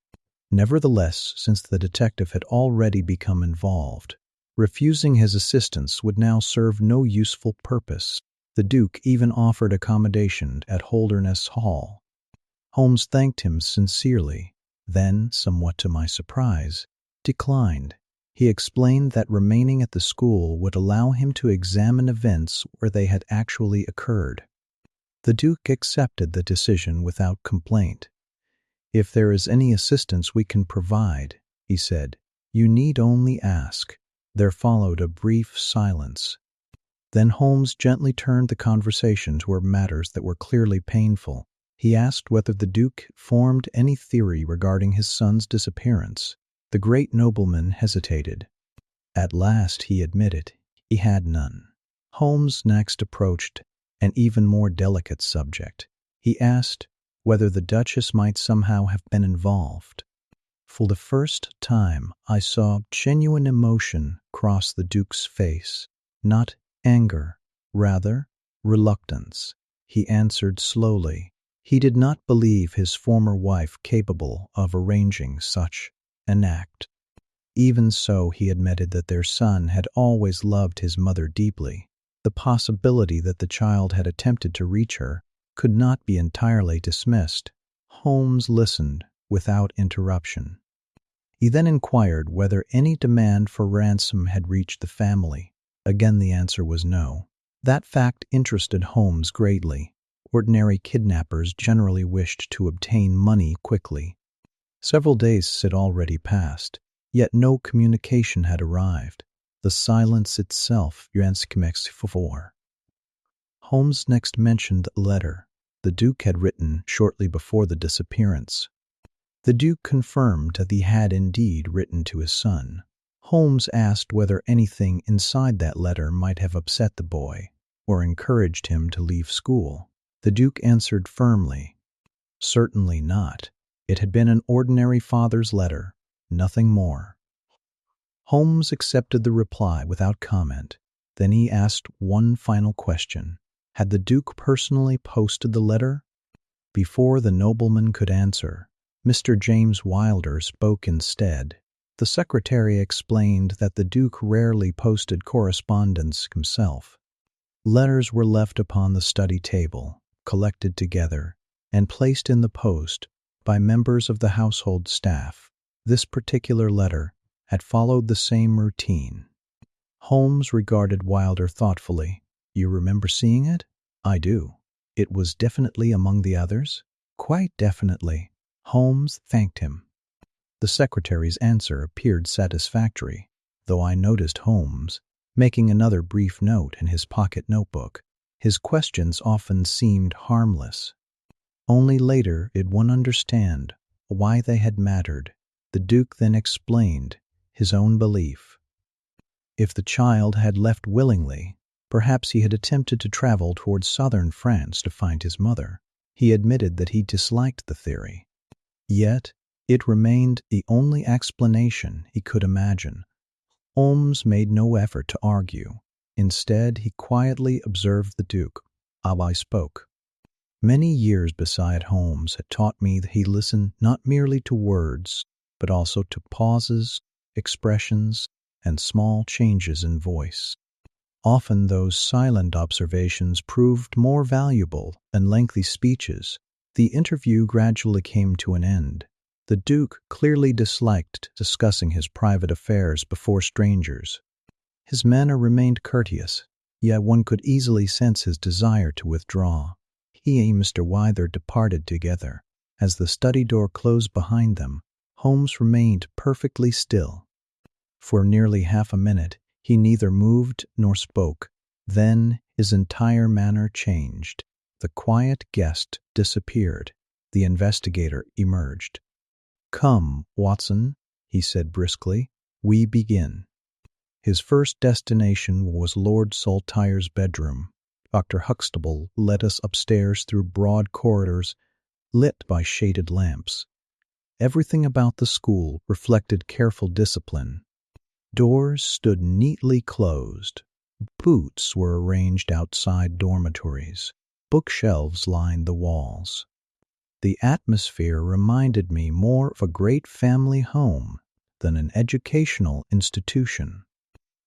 Nevertheless, since the detective had already become involved, refusing his assistance would now serve no useful purpose. The Duke even offered accommodation at Holdernesse Hall. Holmes thanked him sincerely, then, somewhat to my surprise, declined. He explained that remaining at the school would allow him to examine events where they had actually occurred. The Duke accepted the decision without complaint. "If there is any assistance we can provide," he said, "you need only ask." There followed a brief silence. Then Holmes gently turned the conversation toward matters that were clearly painful. He asked whether the Duke formed any theory regarding his son's disappearance. The great nobleman hesitated. At last he admitted he had none. Holmes next approached an even more delicate subject. He asked whether the Duchess might somehow have been involved. For the first time, I saw genuine emotion cross the Duke's face. Not anger, rather reluctance. He answered slowly. He did not believe his former wife capable of arranging such an act. Even so, he admitted that their son had always loved his mother deeply. The possibility that the child had attempted to reach her could not be entirely dismissed. Holmes listened without interruption. He then inquired whether any demand for ransom had reached the family. Again the answer was no. That fact interested Holmes greatly. Ordinary kidnappers generally wished to obtain money quickly. Several days had already passed, yet no communication had arrived. The silence itself for. Holmes next mentioned a letter the Duke had written shortly before the disappearance. The Duke confirmed that he had indeed written to his son. Holmes asked whether anything inside that letter might have upset the boy or encouraged him to leave school. The Duke answered firmly, "Certainly not. It had been an ordinary father's letter, nothing more." Holmes accepted the reply without comment. Then he asked one final question. Had the Duke personally posted the letter? Before the nobleman could answer, Mr. James Wilder spoke instead. The secretary explained that the Duke rarely posted correspondence himself. Letters were left upon the study table, collected together, and placed in the post by members of the household staff. This particular letter had followed the same routine. Holmes regarded Wilder thoughtfully. "You remember seeing it?" "I do." "It was definitely among the others?" "Quite definitely." Holmes thanked him. The secretary's answer appeared satisfactory, though I noticed Holmes making another brief note in his pocket notebook. His questions often seemed harmless. Only later did one understand why they had mattered. The Duke then explained his own belief. If the child had left willingly, perhaps he had attempted to travel towards southern France to find his mother. He admitted that he disliked the theory. Yet, it remained the only explanation he could imagine. Holmes made no effort to argue. Instead, he quietly observed the Duke. I spoke. Many years beside Holmes had taught me that he listened not merely to words, but also to pauses, expressions, and small changes in voice. Often those silent observations proved more valuable than lengthy speeches. The interview gradually came to an end. The Duke clearly disliked discussing his private affairs before strangers. His manner remained courteous, yet one could easily sense his desire to withdraw. He and Mr. Wilder departed together. As the study door closed behind them, Holmes remained perfectly still. For nearly half a minute, he neither moved nor spoke. Then his entire manner changed. The quiet guest disappeared. The investigator emerged. "Come, Watson," he said briskly. "We begin." His first destination was Lord Saltire's bedroom. Dr. Huxtable led us upstairs through broad corridors lit by shaded lamps. Everything about the school reflected careful discipline. Doors stood neatly closed. Boots were arranged outside dormitories. Bookshelves lined the walls. The atmosphere reminded me more of a great family home than an educational institution.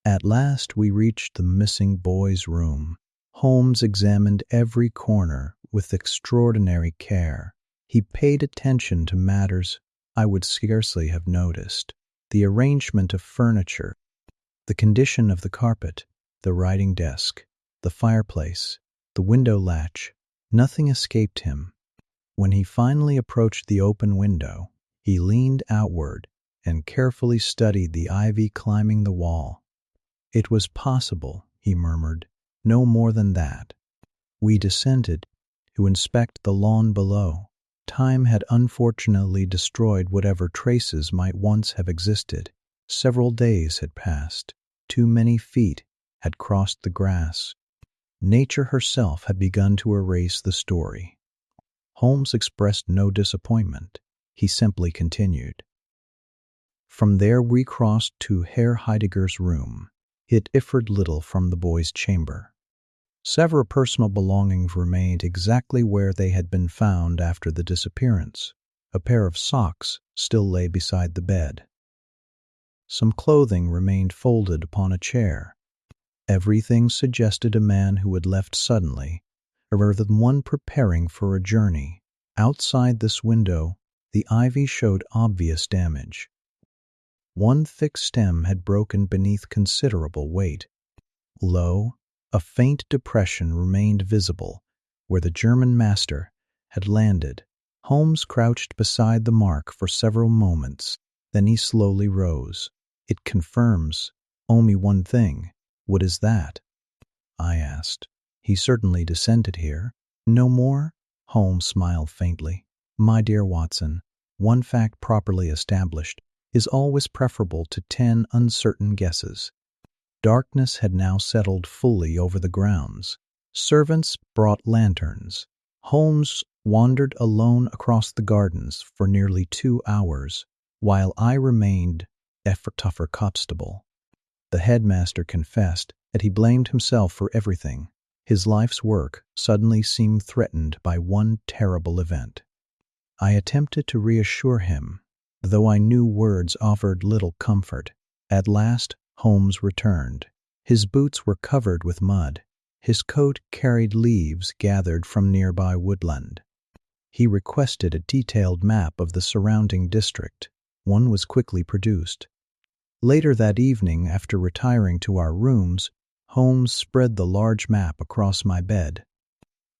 At last we reached the missing boy's room. Holmes examined every corner with extraordinary care. He paid attention to matters I would scarcely have noticed: the arrangement of furniture, the condition of the carpet, the writing desk, the fireplace, the window latch. Nothing escaped him. When he finally approached the open window, he leaned outward and carefully studied the ivy climbing the wall. "It was possible," he murmured, "no more than that." We descended to inspect the lawn below. Time had unfortunately destroyed whatever traces might once have existed. Several days had passed. Too many feet had crossed the grass. Nature herself had begun to erase the story. Holmes expressed no disappointment. He simply continued. From there we crossed to Herr Heidegger's room. It differed little from the boy's chamber. Several personal belongings remained exactly where they had been found after the disappearance. A pair of socks still lay beside the bed. Some clothing remained folded upon a chair. Everything suggested a man who had left suddenly, rather than one preparing for a journey. Outside this window, the ivy showed obvious damage. One thick stem had broken beneath considerable weight. Low, a faint depression remained visible where the German master had landed. Holmes crouched beside the mark for several moments. Then he slowly rose. "It confirms only one thing." "What is that?" I asked. "He certainly descended here." "No more?" Holmes smiled faintly. "My dear Watson, one fact properly established is always preferable to 10 uncertain guesses." Darkness had now settled fully over the grounds. Servants brought lanterns. Holmes wandered alone across the gardens for nearly 2 hours, while I remained Dr. Constable. The headmaster confessed that he blamed himself for everything. His life's work suddenly seemed threatened by one terrible event. I attempted to reassure him, though I knew words offered little comfort. At last Holmes returned. His boots were covered with mud. His coat carried leaves gathered from nearby woodland. He requested a detailed map of the surrounding district. One was quickly produced. Later that evening, after retiring to our rooms, Holmes spread the large map across my bed.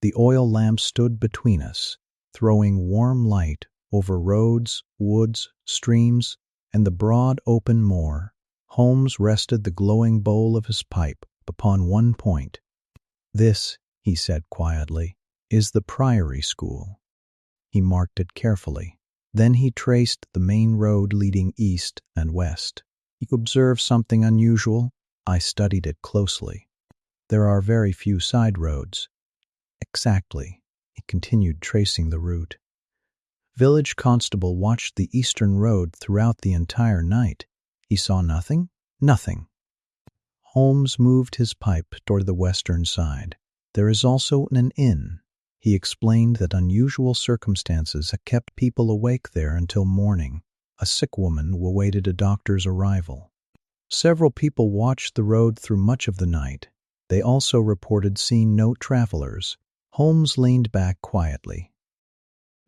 The oil lamp stood between us, throwing warm light over roads, woods, streams, and the broad open moor. Holmes rested the glowing bowl of his pipe upon one point. "This," he said quietly, "is the Priory School." He marked it carefully. Then he traced the main road leading east and west. "You observe something unusual?" I studied it closely. "There are very few side roads." "Exactly." He continued tracing the route. "Village constable watched the eastern road throughout the entire night. He saw nothing?" "Nothing." Holmes moved his pipe toward the western side. "There is also an inn." He explained that unusual circumstances had kept people awake there until morning. A sick woman awaited a doctor's arrival. Several people watched the road through much of the night. They also reported seeing no travelers. Holmes leaned back quietly.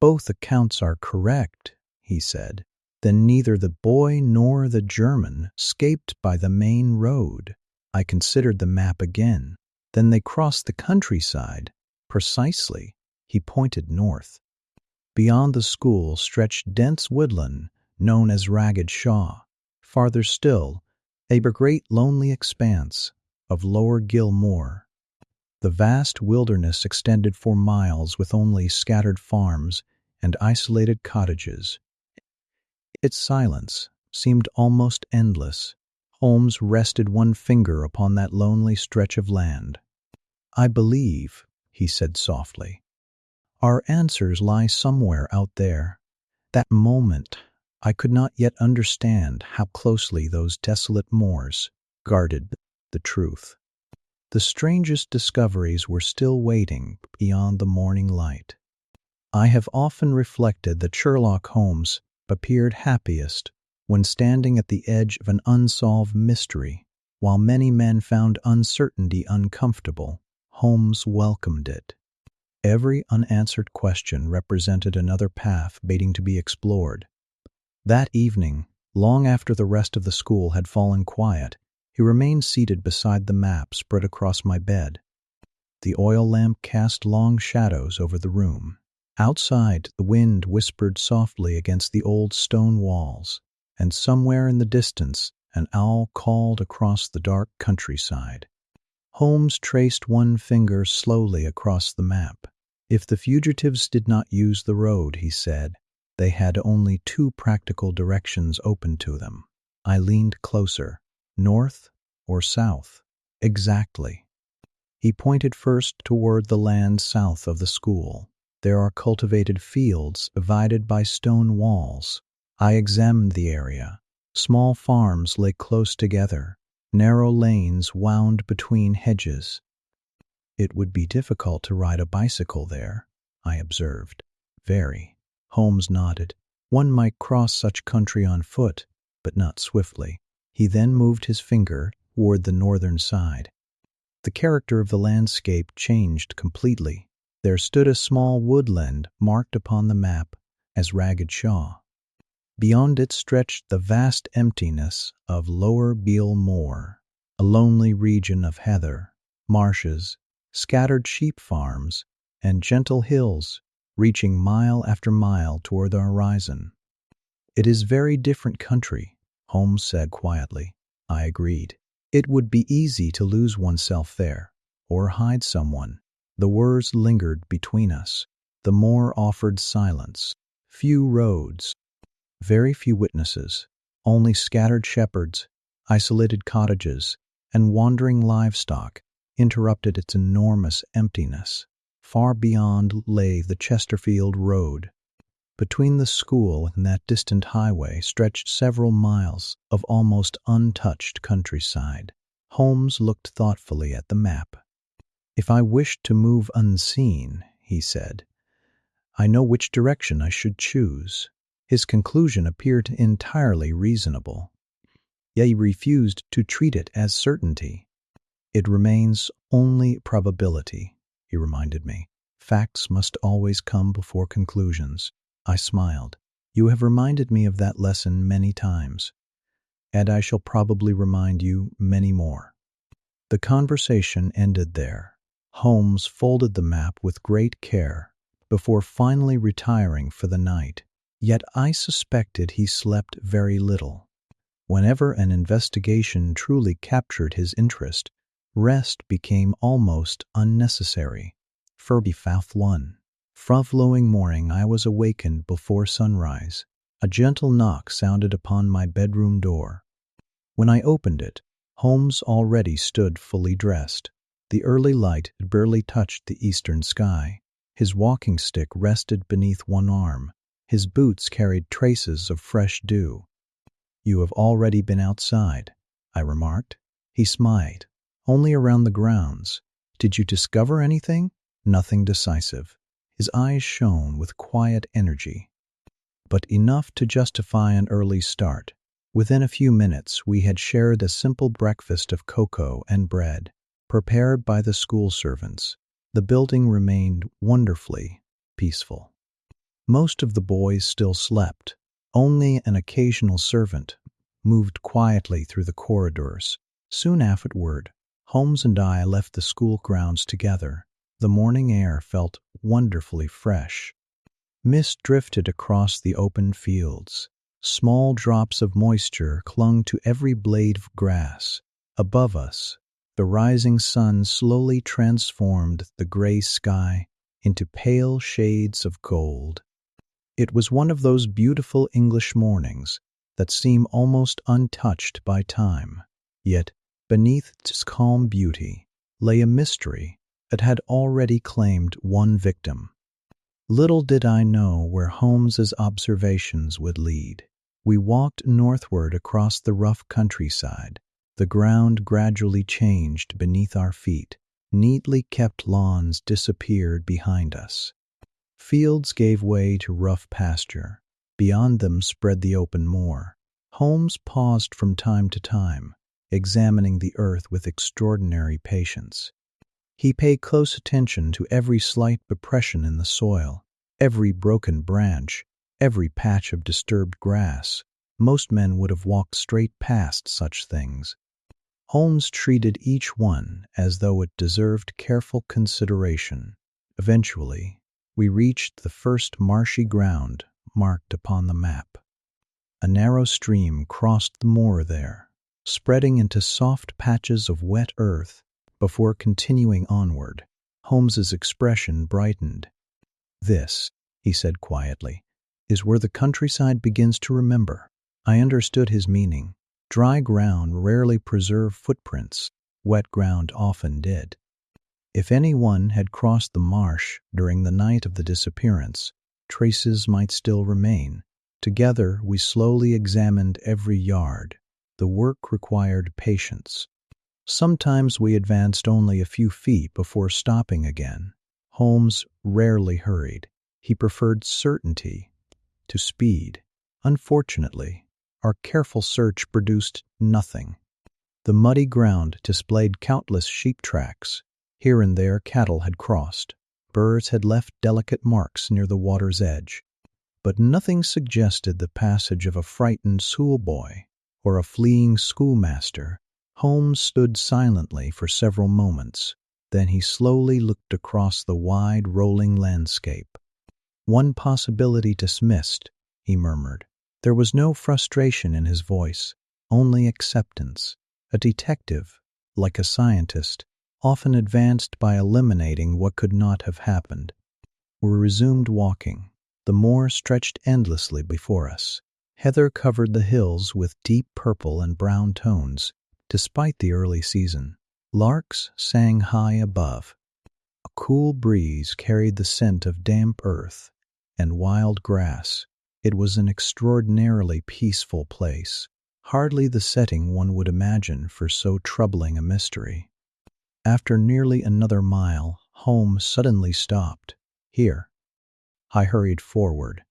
"Both accounts are correct," he said. "Then neither the boy nor the German escaped by the main road." I considered the map again. "Then they crossed the countryside." "Precisely." He pointed north. Beyond the school stretched dense woodland known as Ragged Shaw. Farther still, a great lonely expanse of Lower Gill Moor. The vast wilderness extended for miles with only scattered farms and isolated cottages. Its silence seemed almost endless. Holmes rested one finger upon that lonely stretch of land. "I believe," he said softly, "our answers lie somewhere out there." That moment, I could not yet understand how closely those desolate moors guarded the truth. The strangest discoveries were still waiting beyond the morning light. I have often reflected that Sherlock Holmes appeared happiest when standing at the edge of an unsolved mystery. While many men found uncertainty uncomfortable, Holmes welcomed it. Every unanswered question represented another path waiting to be explored. That evening, long after the rest of the school had fallen quiet, he remained seated beside the map spread across my bed. The oil lamp cast long shadows over the room. Outside, the wind whispered softly against the old stone walls, and somewhere in the distance, an owl called across the dark countryside. Holmes traced one finger slowly across the map. If the fugitives did not use the road, he said, they had only two practical directions open to them. I leaned closer. North or south? Exactly. He pointed first toward the land south of the school. There are cultivated fields divided by stone walls. I examined the area. Small farms lay close together. Narrow lanes wound between hedges. "It would be difficult to ride a bicycle there," I observed. "Very." Holmes nodded. "One might cross such country on foot, but not swiftly." He then moved his finger toward the northern side. The character of the landscape changed completely. There stood a small woodland marked upon the map as Ragged Shaw. Beyond it stretched the vast emptiness of Lower Beale Moor, a lonely region of heather, marshes, scattered sheep farms, and gentle hills reaching mile after mile toward the horizon. "It is very different country," Holmes said quietly. I agreed. "It would be easy to lose oneself there, or hide someone." The words lingered between us. The moor offered silence. Few roads, very few witnesses, only scattered shepherds, isolated cottages, and wandering livestock interrupted its enormous emptiness. Far beyond lay the Chesterfield Road. Between the school and that distant highway stretched several miles of almost untouched countryside. Holmes looked thoughtfully at the map. "If I wished to move unseen," he said, "I know which direction I should choose." His conclusion appeared entirely reasonable, yet he refused to treat it as certainty. "It remains only probability," he reminded me. "Facts must always come before conclusions." I smiled. "You have reminded me of that lesson many times, and I shall probably remind you many more." The conversation ended there. Holmes folded the map with great care before finally retiring for the night. Yet I suspected he slept very little. Whenever an investigation truly captured his interest, rest became almost unnecessary. Furby-Fouth 1. Following morning I was awakened before sunrise. A gentle knock sounded upon my bedroom door. When I opened it, Holmes already stood fully dressed. The early light had barely touched the eastern sky. His walking stick rested beneath one arm. His boots carried traces of fresh dew. "You have already been outside," I remarked. He smiled. "Only around the grounds. Did you discover anything?" "Nothing decisive." His eyes shone with quiet energy, but enough to justify an early start. Within a few minutes we had shared a simple breakfast of cocoa and bread, prepared by the school servants. The building remained wonderfully peaceful. Most of the boys still slept. Only an occasional servant moved quietly through the corridors. Soon afterward, Holmes and I left the school grounds together. The morning air felt wonderfully fresh. Mist drifted across the open fields. Small drops of moisture clung to every blade of grass. Above us, The rising sun slowly transformed the gray sky into pale shades of gold. It was one of those beautiful English mornings that seem almost untouched by time. Yet, beneath its calm beauty lay a mystery that had already claimed one victim. Little did I know where Holmes's observations would lead. We walked northward across the rough countryside. The ground gradually changed beneath our feet. Neatly kept lawns disappeared behind us. Fields gave way to rough pasture. Beyond them spread the open moor. Holmes paused from time to time, examining the earth with extraordinary patience. He paid close attention to every slight depression in the soil, every broken branch, every patch of disturbed grass. Most men would have walked straight past such things. Holmes treated each one as though it deserved careful consideration. Eventually, we reached the first marshy ground marked upon the map. A narrow stream crossed the moor there, spreading into soft patches of wet earth before continuing onward. Holmes's expression brightened. "This," he said quietly, "is where the countryside begins to remember." I understood his meaning. Dry ground rarely preserved footprints. Wet ground often did. If anyone had crossed the marsh during the night of the disappearance, traces might still remain. Together, we slowly examined every yard. The work required patience. Sometimes we advanced only a few feet before stopping again. Holmes rarely hurried. He preferred certainty to speed. Unfortunately, our careful search produced nothing. The muddy ground displayed countless sheep tracks. Here and there cattle had crossed. Birds had left delicate marks near the water's edge. But nothing suggested the passage of a frightened schoolboy or a fleeing schoolmaster. Holmes stood silently for several moments. Then he slowly looked across the wide, rolling landscape. "One possibility dismissed," he murmured. There was no frustration in his voice, only acceptance. A detective, like a scientist, often advanced by eliminating what could not have happened. We resumed walking. The moor stretched endlessly before us. Heather covered the hills with deep purple and brown tones, despite the early season. Larks sang high above. A cool breeze carried the scent of damp earth and wild grass. It was an extraordinarily peaceful place, hardly the setting one would imagine for so troubling a mystery. After nearly another mile, Holmes suddenly stopped. "Here." I hurried forward.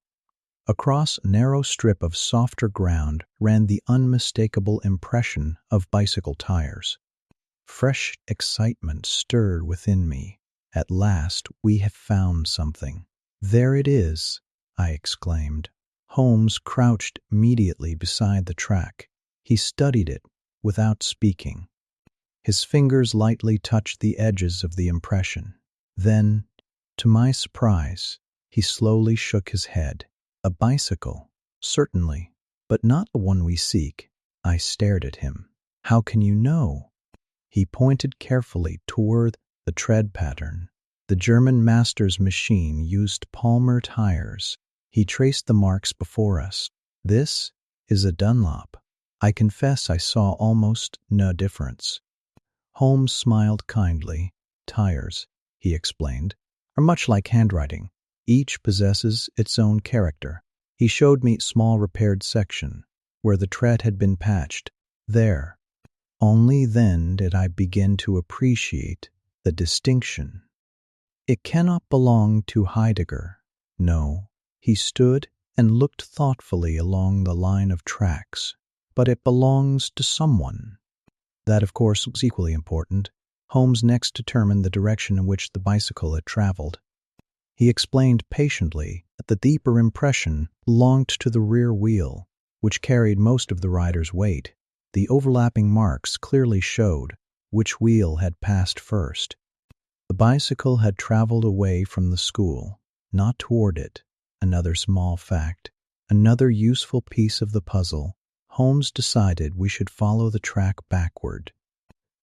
Across a narrow strip of softer ground ran the unmistakable impression of bicycle tires. Fresh excitement stirred within me. At last we have found something. "There it is," I exclaimed. Holmes crouched immediately beside the track. He studied it without speaking. His fingers lightly touched the edges of the impression. Then, to my surprise, he slowly shook his head. "A bicycle, certainly, but not the one we seek." I stared at him. "How can you know?" He pointed carefully toward the tread pattern. The German master's machine used Palmer tires. He traced the marks before us. "This is a Dunlop." I confess I saw almost no difference. Holmes smiled kindly. "Tires," he explained, "are much like handwriting. Each possesses its own character." He showed me a small repaired section where the tread had been patched. There. Only then did I begin to appreciate the distinction. It cannot belong to Heidegger. No. He stood and looked thoughtfully along the line of tracks. But it belongs to someone. That, of course, was equally important. Holmes next determined the direction in which the bicycle had traveled. He explained patiently that the deeper impression belonged to the rear wheel, which carried most of the rider's weight. The overlapping marks clearly showed which wheel had passed first. The bicycle had traveled away from the school, not toward it. Another small fact, another useful piece of the puzzle. Holmes decided we should follow the track backward.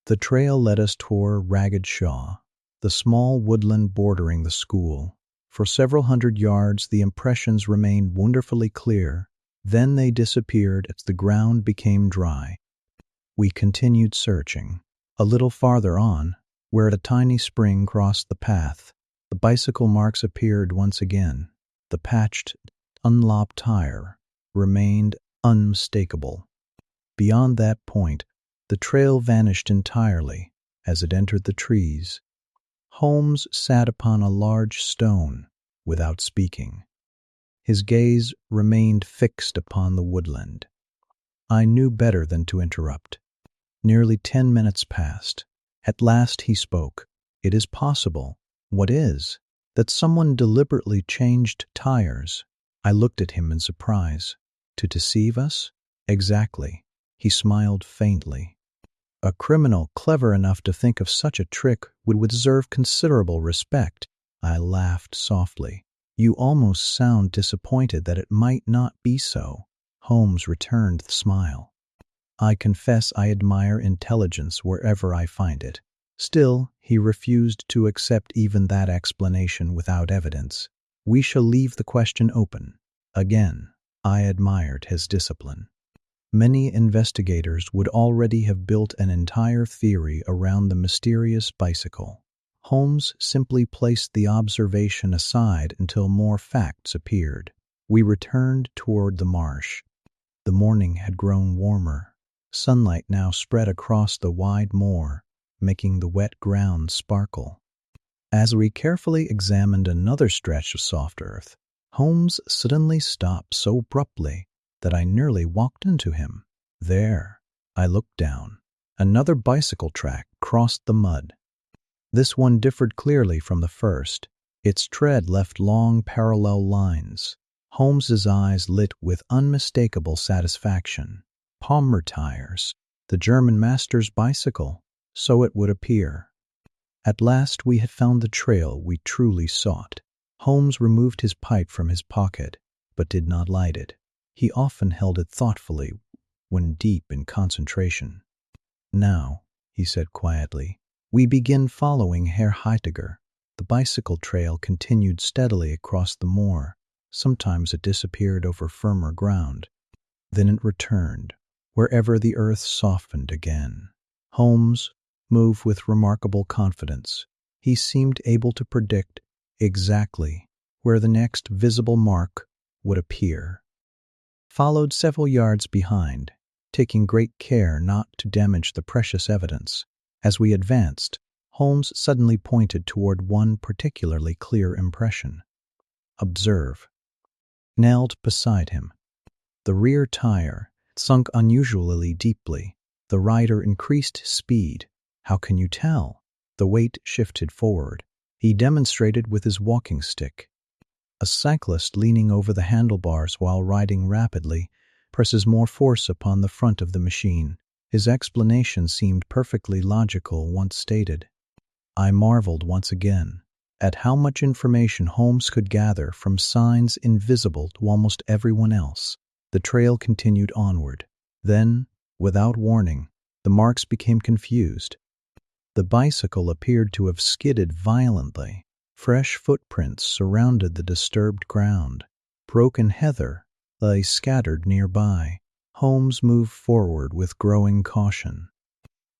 The trail led us toward Ragged Shaw, the small woodland bordering the school. For several hundred yards, the impressions remained wonderfully clear. Then they disappeared as the ground became dry. We continued searching. A little farther on, where a tiny spring crossed the path, the bicycle marks appeared once again. The patched, unlopped tire remained unmistakable. Beyond that point, the trail vanished entirely as it entered the trees. Holmes sat upon a large stone without speaking. His gaze remained fixed upon the woodland. I knew better than to interrupt. Nearly 10 minutes passed. At last he spoke. "It is possible." "What is?" "That someone deliberately changed tires." I looked at him in surprise. "To deceive us?" "Exactly." He smiled faintly. "A criminal clever enough to think of such a trick would deserve considerable respect." I laughed softly. "You almost sound disappointed that it might not be so." Holmes returned the smile. "I confess I admire intelligence wherever I find it." Still, he refused to accept even that explanation without evidence. "We shall leave the question open." Again, I admired his discipline. Many investigators would already have built an entire theory around the mysterious bicycle. Holmes simply placed the observation aside until more facts appeared. We returned toward the marsh. The morning had grown warmer. Sunlight now spread across the wide moor, making the wet ground sparkle. As we carefully examined another stretch of soft earth, Holmes suddenly stopped so abruptly that I nearly walked into him. There, I looked down. Another bicycle track crossed the mud. This one differed clearly from the first. Its tread left long parallel lines. Holmes's eyes lit with unmistakable satisfaction. Palmer tires, the German master's bicycle, so it would appear. At last we had found the trail we truly sought. Holmes removed his pipe from his pocket, but did not light it. He often held it thoughtfully when deep in concentration. "Now," he said quietly, "we begin following Herr Heidegger." The bicycle trail continued steadily across the moor. Sometimes it disappeared over firmer ground. Then it returned, wherever the earth softened again. Holmes moved with remarkable confidence. He seemed able to predict exactly where the next visible mark would appear. Followed several yards behind, taking great care not to damage the precious evidence. As we advanced, Holmes suddenly pointed toward one particularly clear impression. "Observe." Knelt beside him. The rear tire sunk unusually deeply. The rider increased speed. "How can you tell?" The weight shifted forward. He demonstrated with his walking stick. "A cyclist leaning over the handlebars while riding rapidly presses more force upon the front of the machine." His explanation seemed perfectly logical once stated. I marveled once again at how much information Holmes could gather from signs invisible to almost everyone else. The trail continued onward. Then, without warning, the marks became confused. The bicycle appeared to have skidded violently. Fresh footprints surrounded the disturbed ground. Broken heather lay scattered nearby. Holmes moved forward with growing caution.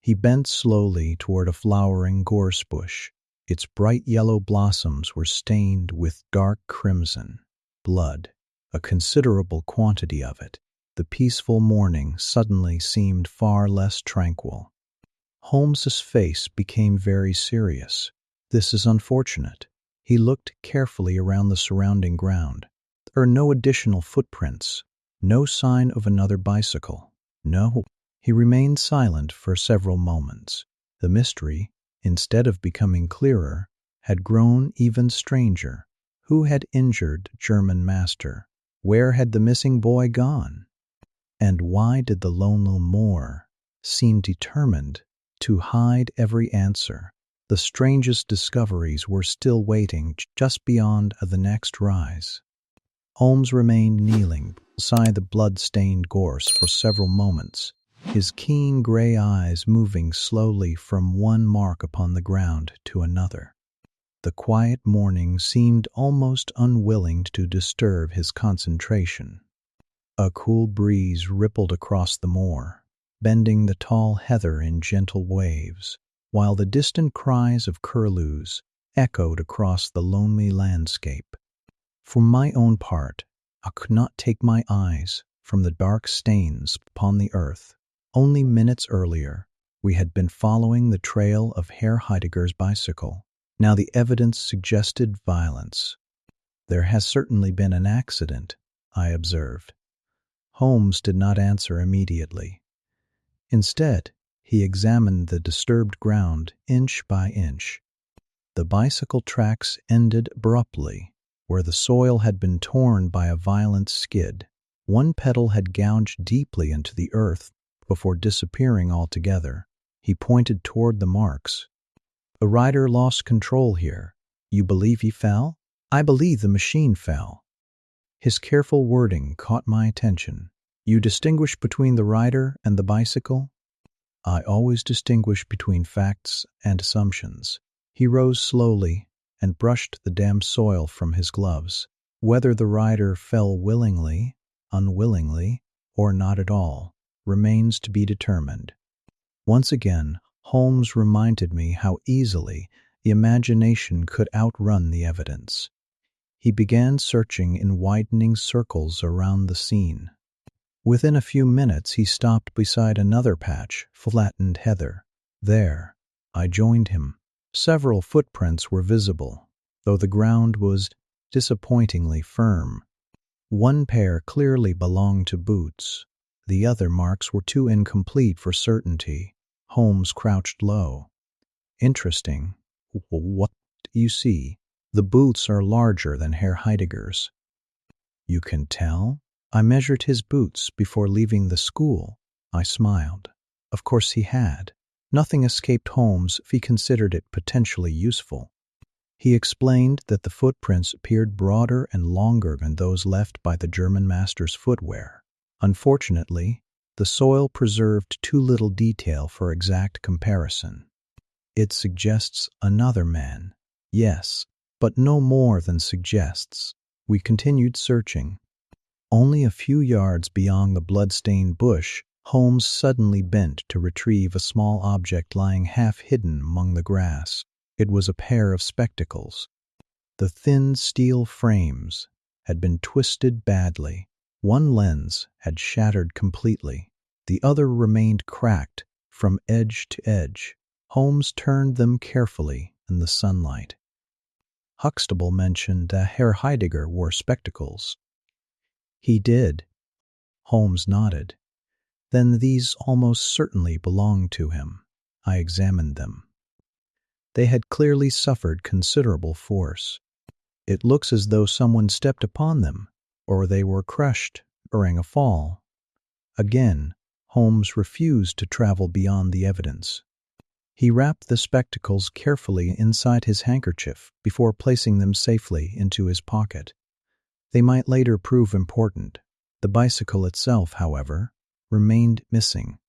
He bent slowly toward a flowering gorse bush. Its bright yellow blossoms were stained with dark crimson. Blood, a considerable quantity of it. The peaceful morning suddenly seemed far less tranquil. Holmes's face became very serious. "This is unfortunate." He looked carefully around the surrounding ground. There are no additional footprints, no sign of another bicycle. No. He remained silent for several moments. The mystery, instead of becoming clearer, had grown even stranger. Who had injured the German master? Where had the missing boy gone? And why did the lonely moor seem determined to hide every answer? The strangest discoveries were still waiting just beyond the next rise. Holmes remained kneeling beside the blood-stained gorse for several moments. his keen gray eyes moving slowly from one mark upon the ground to another. The quiet morning seemed almost unwilling to disturb his concentration. A cool breeze rippled across the moor, bending the tall heather in gentle waves, while the distant cries of curlews echoed across the lonely landscape. For my own part, I could not take my eyes from the dark stains upon the earth. Only minutes earlier, we had been following the trail of Herr Heidegger's bicycle. Now the evidence suggested violence. "There has certainly been an accident," I observed. Holmes did not answer immediately. Instead, he examined the disturbed ground inch by inch. The bicycle tracks ended abruptly, where the soil had been torn by a violent skid. One pedal had gouged deeply into the earth before disappearing altogether. He pointed toward the marks. "The rider lost control here. You believe he fell?" "I believe the machine fell." His careful wording caught my attention. "You distinguish between the rider and the bicycle?" "I always distinguish between facts and assumptions." He rose slowly and brushed the damp soil from his gloves. "Whether the rider fell willingly, unwillingly, or not at all, remains to be determined." Once again, Holmes reminded me how easily the imagination could outrun the evidence. He began searching in widening circles around the scene. Within a few minutes, he stopped beside another patch, flattened heather. There, I joined him. Several footprints were visible, though the ground was disappointingly firm. One pair clearly belonged to boots. The other marks were too incomplete for certainty. Holmes crouched low. "Interesting. What do you see?" "The boots are larger than Herr Heidegger's." "You can tell?" "I measured his boots before leaving the school." I smiled. Of course he had. Nothing escaped Holmes if he considered it potentially useful. He explained that the footprints appeared broader and longer than those left by the German master's footwear. Unfortunately, the soil preserved too little detail for exact comparison. "It suggests another man." "Yes, but no more than suggests." We continued searching. Only a few yards beyond the blood-stained bush, Holmes suddenly bent to retrieve a small object lying half-hidden among the grass. It was a pair of spectacles. The thin steel frames had been twisted badly. One lens had shattered completely. The other remained cracked from edge to edge. Holmes turned them carefully in the sunlight. "Huxtable mentioned that Herr Heidegger wore spectacles." "He did." Holmes nodded. "Then these almost certainly belonged to him." I examined them. They had clearly suffered considerable force. It looks as though someone stepped upon them, or they were crushed during a fall. Again, Holmes refused to travel beyond the evidence. He wrapped the spectacles carefully inside his handkerchief before placing them safely into his pocket. They might later prove important. The bicycle itself, however, remained missing.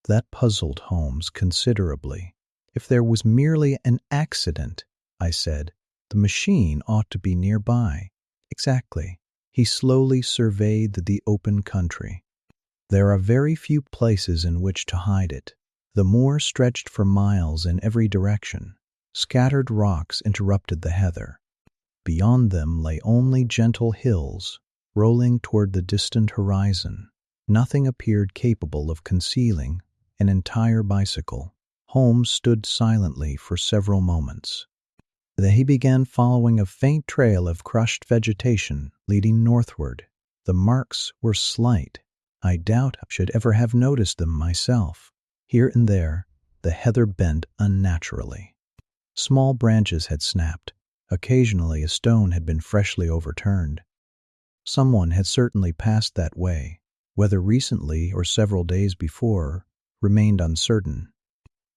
That puzzled Holmes considerably. "If there was merely an accident," I said, "the machine ought to be nearby." "Exactly." He slowly surveyed the open country. "There are very few places in which to hide it." The moor stretched for miles in every direction. Scattered rocks interrupted the heather. Beyond them lay only gentle hills, rolling toward the distant horizon. Nothing appeared capable of concealing an entire bicycle. Holmes stood silently for several moments. Then he began following a faint trail of crushed vegetation leading northward. The marks were slight. I doubt I should ever have noticed them myself. Here and there, the heather bent unnaturally. Small branches had snapped. Occasionally, a stone had been freshly overturned. Someone had certainly passed that way. Whether recently or several days before remained uncertain.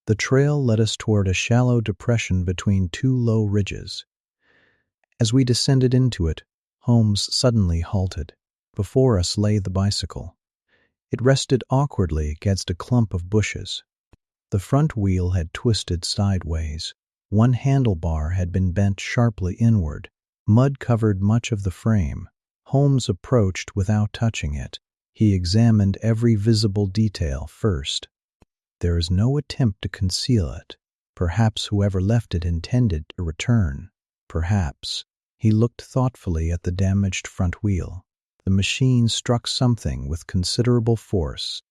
The trail led us toward a shallow depression between two low ridges. As we descended into it, Holmes suddenly halted. Before us lay the bicycle. It rested awkwardly against a clump of bushes. The front wheel had twisted sideways. One handlebar had been bent sharply inward. Mud covered much of the frame. Holmes approached without touching it. He examined every visible detail first. There is no attempt to conceal it. Perhaps whoever left it intended to return. Perhaps. He looked thoughtfully at the damaged front wheel. The machine struck something with considerable force.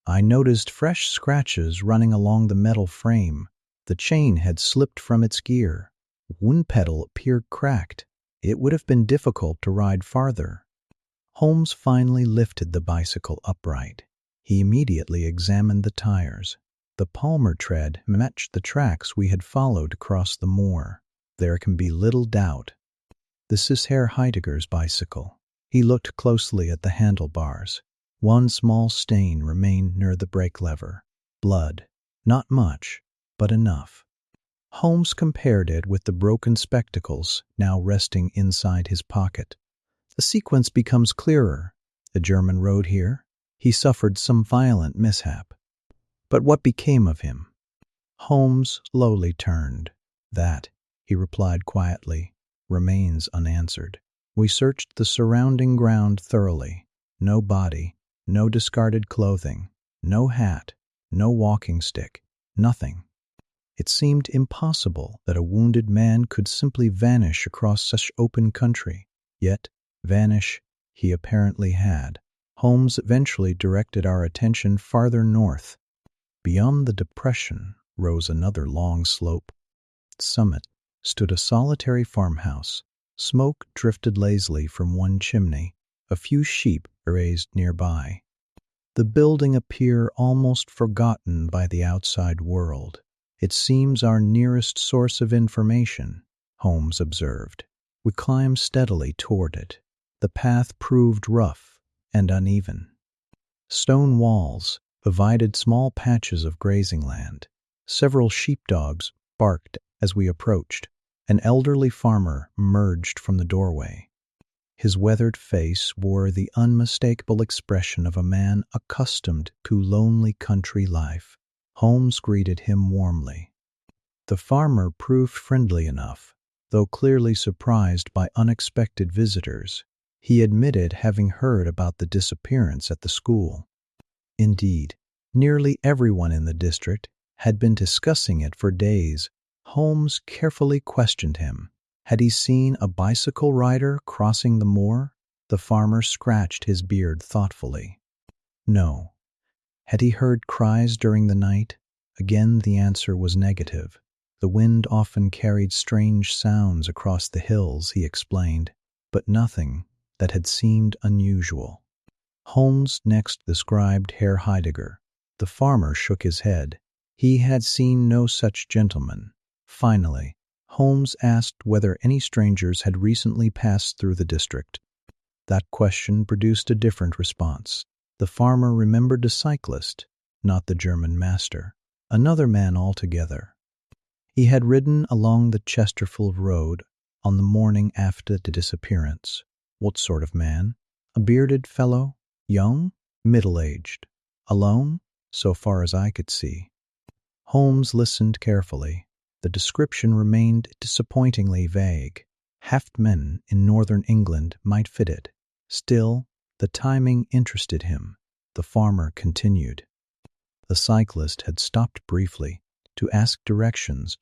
I noticed fresh scratches running along the metal frame. The chain had slipped from its gear. One pedal appeared cracked. It would have been difficult to ride farther. Holmes finally lifted the bicycle upright. He immediately examined the tires. The palmer tread matched the tracks we had followed across the moor. There can be little doubt. This is Herr Heidegger's bicycle. He looked closely at the handlebars. One small stain remained near the brake lever. Blood. Not much, but enough. Holmes compared it with the broken spectacles now resting inside his pocket. The sequence becomes clearer. The German rode here. He suffered some violent mishap. But what became of him? Holmes slowly turned. That, he replied quietly, remains unanswered. We searched the surrounding ground thoroughly. No body, no discarded clothing, no hat, no walking stick, nothing. It seemed impossible that a wounded man could simply vanish across such open country. Yet, vanish he apparently had. Holmes eventually directed our attention farther north. Beyond the depression rose another long slope. At its summit stood a solitary farmhouse. Smoke drifted lazily from one chimney. A few sheep grazed nearby. The building appeared almost forgotten by the outside world. It seems our nearest source of information, Holmes observed. We climbed steadily toward it. The path proved rough and uneven. Stone walls divided small patches of grazing land. Several sheepdogs barked as we approached. An elderly farmer emerged from the doorway. His weathered face wore the unmistakable expression of a man accustomed to lonely country life. Holmes greeted him warmly. The farmer proved friendly enough, though clearly surprised by unexpected visitors. He admitted having heard about the disappearance at the school. Indeed, nearly everyone in the district had been discussing it for days. Holmes carefully questioned him. Had he seen a bicycle rider crossing the moor? The farmer scratched his beard thoughtfully. No. Had he heard cries during the night? Again the answer was negative. The wind often carried strange sounds across the hills, he explained, but nothing that had seemed unusual. Holmes next described Herr Heidegger. The farmer shook his head. He had seen no such gentleman. Finally, Holmes asked whether any strangers had recently passed through the district. That question produced a different response. The farmer remembered a cyclist, not the German master, another man altogether. He had ridden along the Chesterfield Road on the morning after the disappearance. What sort of man? A bearded fellow? Young? Middle-aged? Alone? So far as I could see. Holmes listened carefully. The description remained disappointingly vague. Half men in northern England might fit it. Still, the timing interested him. The farmer continued. The cyclist had stopped briefly to ask directions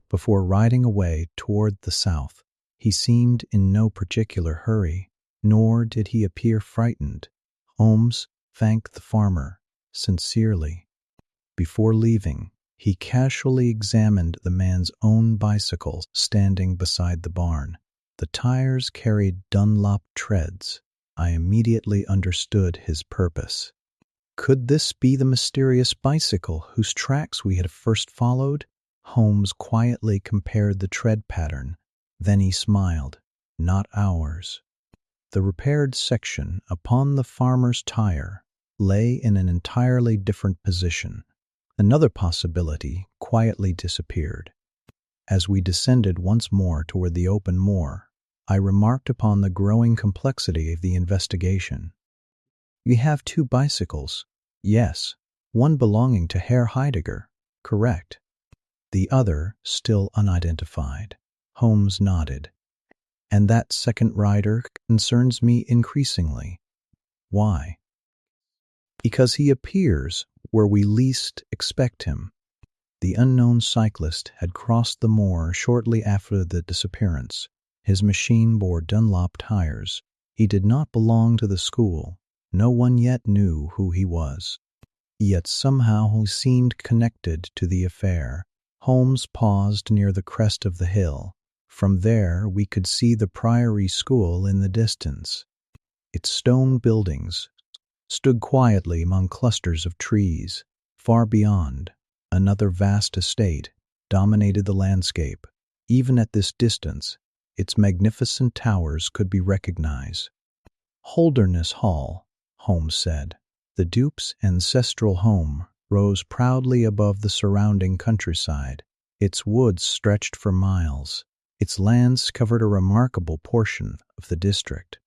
before riding away toward the south. He seemed in no particular hurry, nor did he appear frightened. Holmes thanked the farmer sincerely. Before leaving, he casually examined the man's own bicycle standing beside the barn. The tires carried Dunlop treads. I immediately understood his purpose. Could this be the mysterious bicycle whose tracks we had first followed? Holmes quietly compared the tread pattern. Then he smiled. Not ours. The repaired section upon the farmer's tire lay in an entirely different position. Another possibility quietly disappeared. As we descended once more toward the open moor, I remarked upon the growing complexity of the investigation. You have 2 bicycles. Yes. One belonging to Herr Heidegger. Correct. The other still unidentified. Holmes nodded. And that second rider concerns me increasingly. Why? Because he appears where we least expect him. The unknown cyclist had crossed the moor shortly after the disappearance. His machine bore Dunlop tires. He did not belong to the school. No one yet knew who he was. Yet somehow he seemed connected to the affair. Holmes paused near the crest of the hill. From there we could see the Priory School in the distance. Its stone buildings stood quietly among clusters of trees. Far beyond, another vast estate dominated the landscape. Even at this distance, its magnificent towers could be recognized. Holdernesse Hall, Holmes said. The Duke's ancestral home rose proudly above the surrounding countryside. Its woods stretched for miles. Its lands covered a remarkable portion of the district.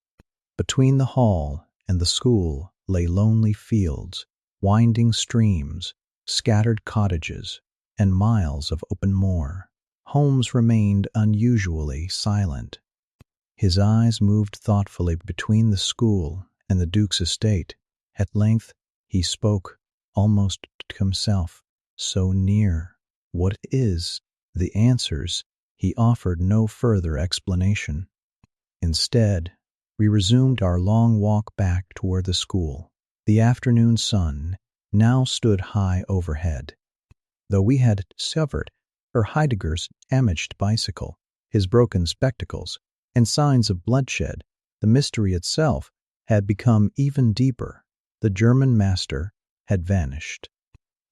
Between the hall and the school lay lonely fields, winding streams, scattered cottages, and miles of open moor. Holmes remained unusually silent. His eyes moved thoughtfully between the school and the Duke's estate. At length he spoke, almost to himself, so near. What is the answers? He offered no further explanation. Instead, we resumed our long walk back toward the school. The afternoon sun now stood high overhead. Though we had severed Herr Heidegger's damaged bicycle, his broken spectacles, and signs of bloodshed, the mystery itself had become even deeper. The German master had vanished.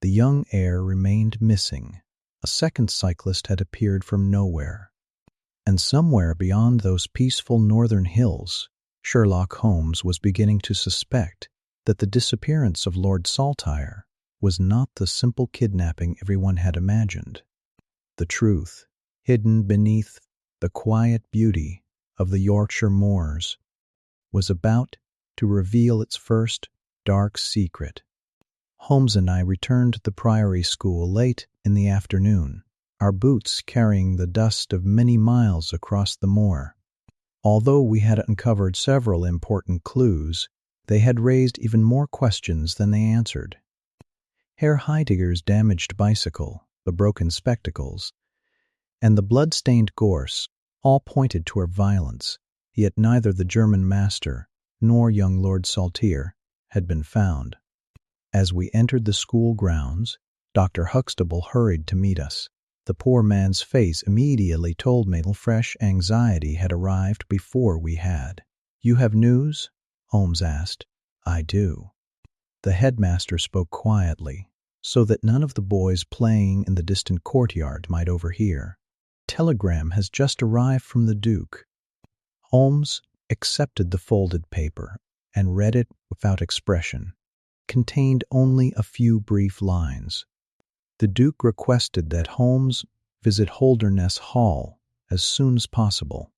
The young heir remained missing. A second cyclist had appeared from nowhere. And somewhere beyond those peaceful northern hills, Sherlock Holmes was beginning to suspect that the disappearance of Lord Saltire was not the simple kidnapping everyone had imagined. The truth, hidden beneath the quiet beauty of the Yorkshire moors, was about to reveal its first dark secret. Holmes and I returned to the Priory School late in the afternoon, our boots carrying the dust of many miles across the moor. Although we had uncovered several important clues, they had raised even more questions than they answered. Herr Heidegger's damaged bicycle, the broken spectacles, and the blood-stained gorse all pointed toward violence, yet neither the German master nor young Lord Saltire had been found. As we entered the school grounds, Dr. Huxtable hurried to meet us. The poor man's face immediately told me fresh anxiety had arrived before we had. "You have news?" Holmes asked. "I do." The headmaster spoke quietly, so that none of the boys playing in the distant courtyard might overhear. "Telegram has just arrived from the Duke." Holmes accepted the folded paper and read it without expression. It contained only a few brief lines. The Duke requested that Holmes visit Holdernesse Hall as soon as possible.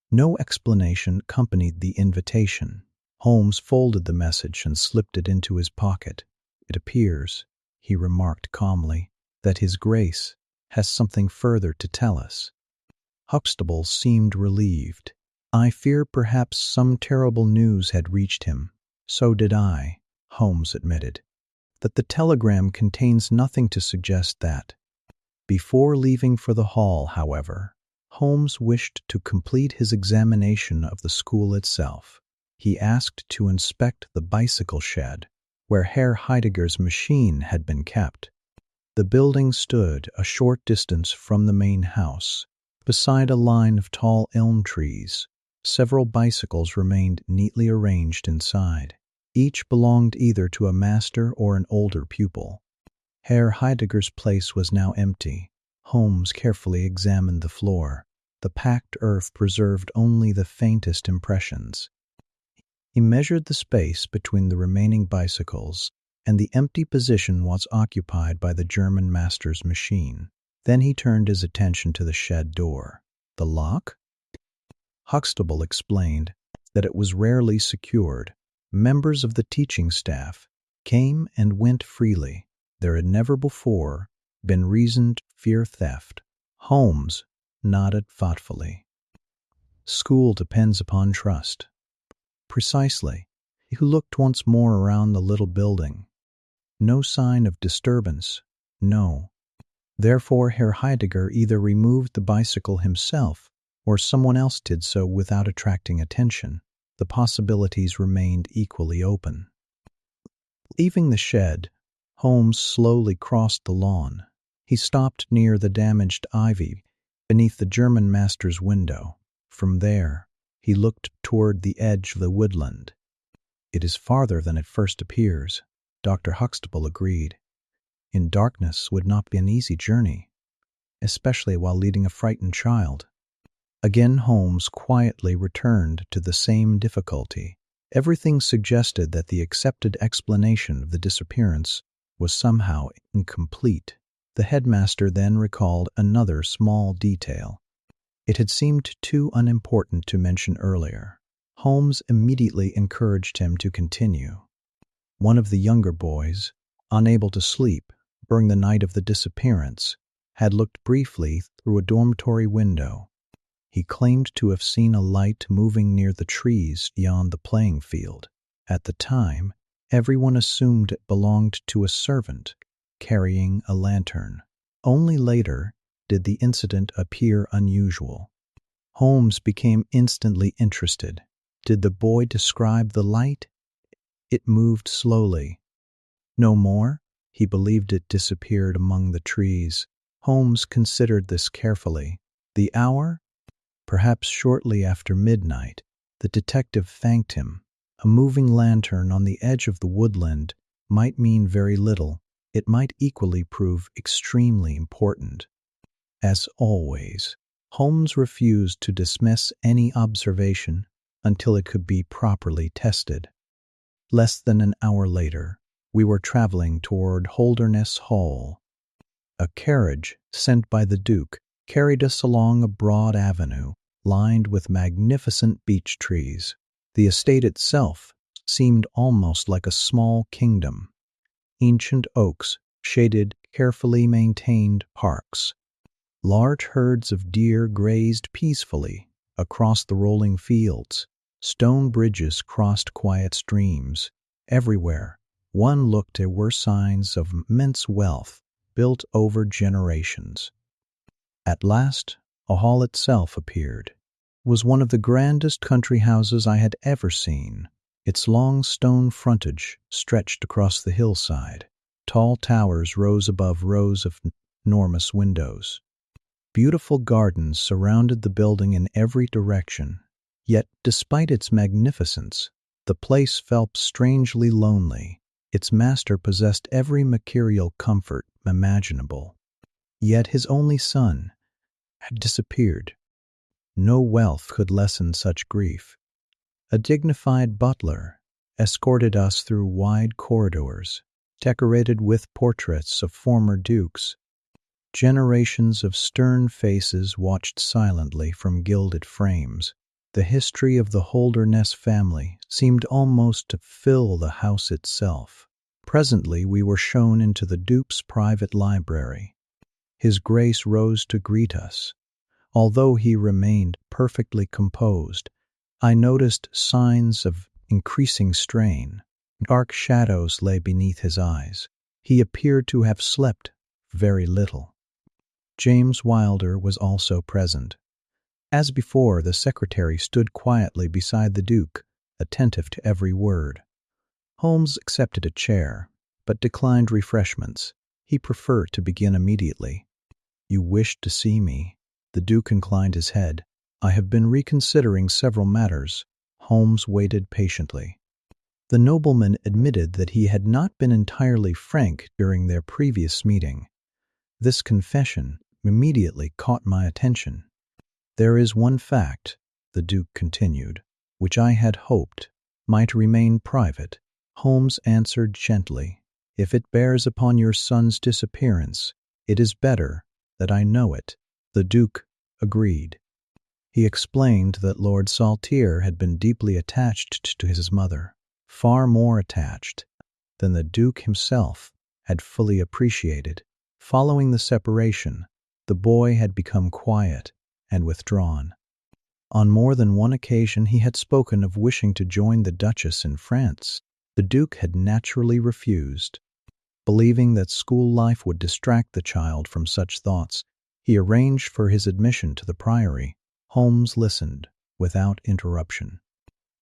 No explanation accompanied the invitation. Holmes folded the message and slipped it into his pocket. "It appears," he remarked calmly, "that His Grace has something further to tell us." Huxtable seemed relieved. "I fear perhaps some terrible news had reached him." "So did I," Holmes admitted. "That the telegram contains nothing to suggest that." Before leaving for the hall, however, Holmes wished to complete his examination of the school itself. He asked to inspect the bicycle shed, where Herr Heidegger's machine had been kept. The building stood a short distance from the main house, beside a line of tall elm trees. Several bicycles remained neatly arranged inside. Each belonged either to a master or an older pupil. Herr Heidegger's place was now empty. Holmes carefully examined the floor. The packed earth preserved only the faintest impressions. He measured the space between the remaining bicycles, and the empty position was occupied by the German master's machine. Then he turned his attention to the shed door. "The lock?" Huxtable explained that it was rarely secured. Members of the teaching staff came and went freely. There had never before been reason to fear theft. Holmes nodded thoughtfully. School depends upon trust. Precisely. He looked once more around the little building. No sign of disturbance. No. Therefore, Herr Heidegger either removed the bicycle himself or someone else did so without attracting attention. The possibilities remained equally open. Leaving the shed, Holmes slowly crossed the lawn. He stopped near the damaged ivy beneath the German master's window. From there, he looked toward the edge of the woodland. "It is farther than it first appears," Dr. Huxtable agreed. "In darkness would not be an easy journey, especially while leading a frightened child." Again Holmes quietly returned to the same difficulty. Everything suggested that the accepted explanation of the disappearance was somehow incomplete. The headmaster then recalled another small detail. It had seemed too unimportant to mention earlier. Holmes immediately encouraged him to continue. One of the younger boys, unable to sleep during the night of the disappearance, had looked briefly through a dormitory window. He claimed to have seen a light moving near the trees beyond the playing field. At the time, everyone assumed it belonged to a servant carrying a lantern. Only later did the incident appear unusual. Holmes became instantly interested. Did the boy describe the light? It moved slowly. No more? He believed it disappeared among the trees. Holmes considered this carefully. The hour? Perhaps shortly after midnight. The detective thanked him. A moving lantern on the edge of the woodland might mean very little. It might equally prove extremely important. As always, Holmes refused to dismiss any observation until it could be properly tested. Less than an hour later, we were traveling toward Holdernesse Hall. A carriage sent by the Duke carried us along a broad avenue lined with magnificent beech trees. The estate itself seemed almost like a small kingdom. Ancient oaks shaded carefully maintained parks. Large herds of deer grazed peacefully across the rolling fields. Stone bridges crossed quiet streams. Everywhere, one looked, there were signs of immense wealth built over generations. At last, a hall itself appeared. It was one of the grandest country houses I had ever seen. Its long stone frontage stretched across the hillside. Tall towers rose above rows of enormous windows. Beautiful gardens surrounded the building in every direction. Yet, despite its magnificence, the place felt strangely lonely. Its master possessed every material comfort imaginable. Yet his only son had disappeared. No wealth could lessen such grief. A dignified butler escorted us through wide corridors, decorated with portraits of former dukes. Generations of stern faces watched silently from gilded frames. The history of the Holdernesse family seemed almost to fill the house itself. Presently we were shown into the Duke's private library. His Grace rose to greet us. Although he remained perfectly composed, I noticed signs of increasing strain. Dark shadows lay beneath his eyes. He appeared to have slept very little. James Wilder was also present. As before, the secretary stood quietly beside the Duke, attentive to every word. Holmes accepted a chair, but declined refreshments. He preferred to begin immediately. "You wished to see me?" The Duke inclined his head. "I have been reconsidering several matters." Holmes waited patiently. The nobleman admitted that he had not been entirely frank during their previous meeting. This confession immediately caught my attention. "There is one fact," the Duke continued, "which I had hoped might remain private." Holmes answered gently, "If it bears upon your son's disappearance, it is better that I know it." The Duke agreed. He explained that Lord Saltire had been deeply attached to his mother. far more attached than the Duke himself had fully appreciated. Following the separation, the boy had become quiet and withdrawn. On more than one occasion he had spoken of wishing to join the Duchess in France. The Duke had naturally refused. Believing that school life would distract the child from such thoughts, he arranged for his admission to the Priory. Holmes listened without interruption.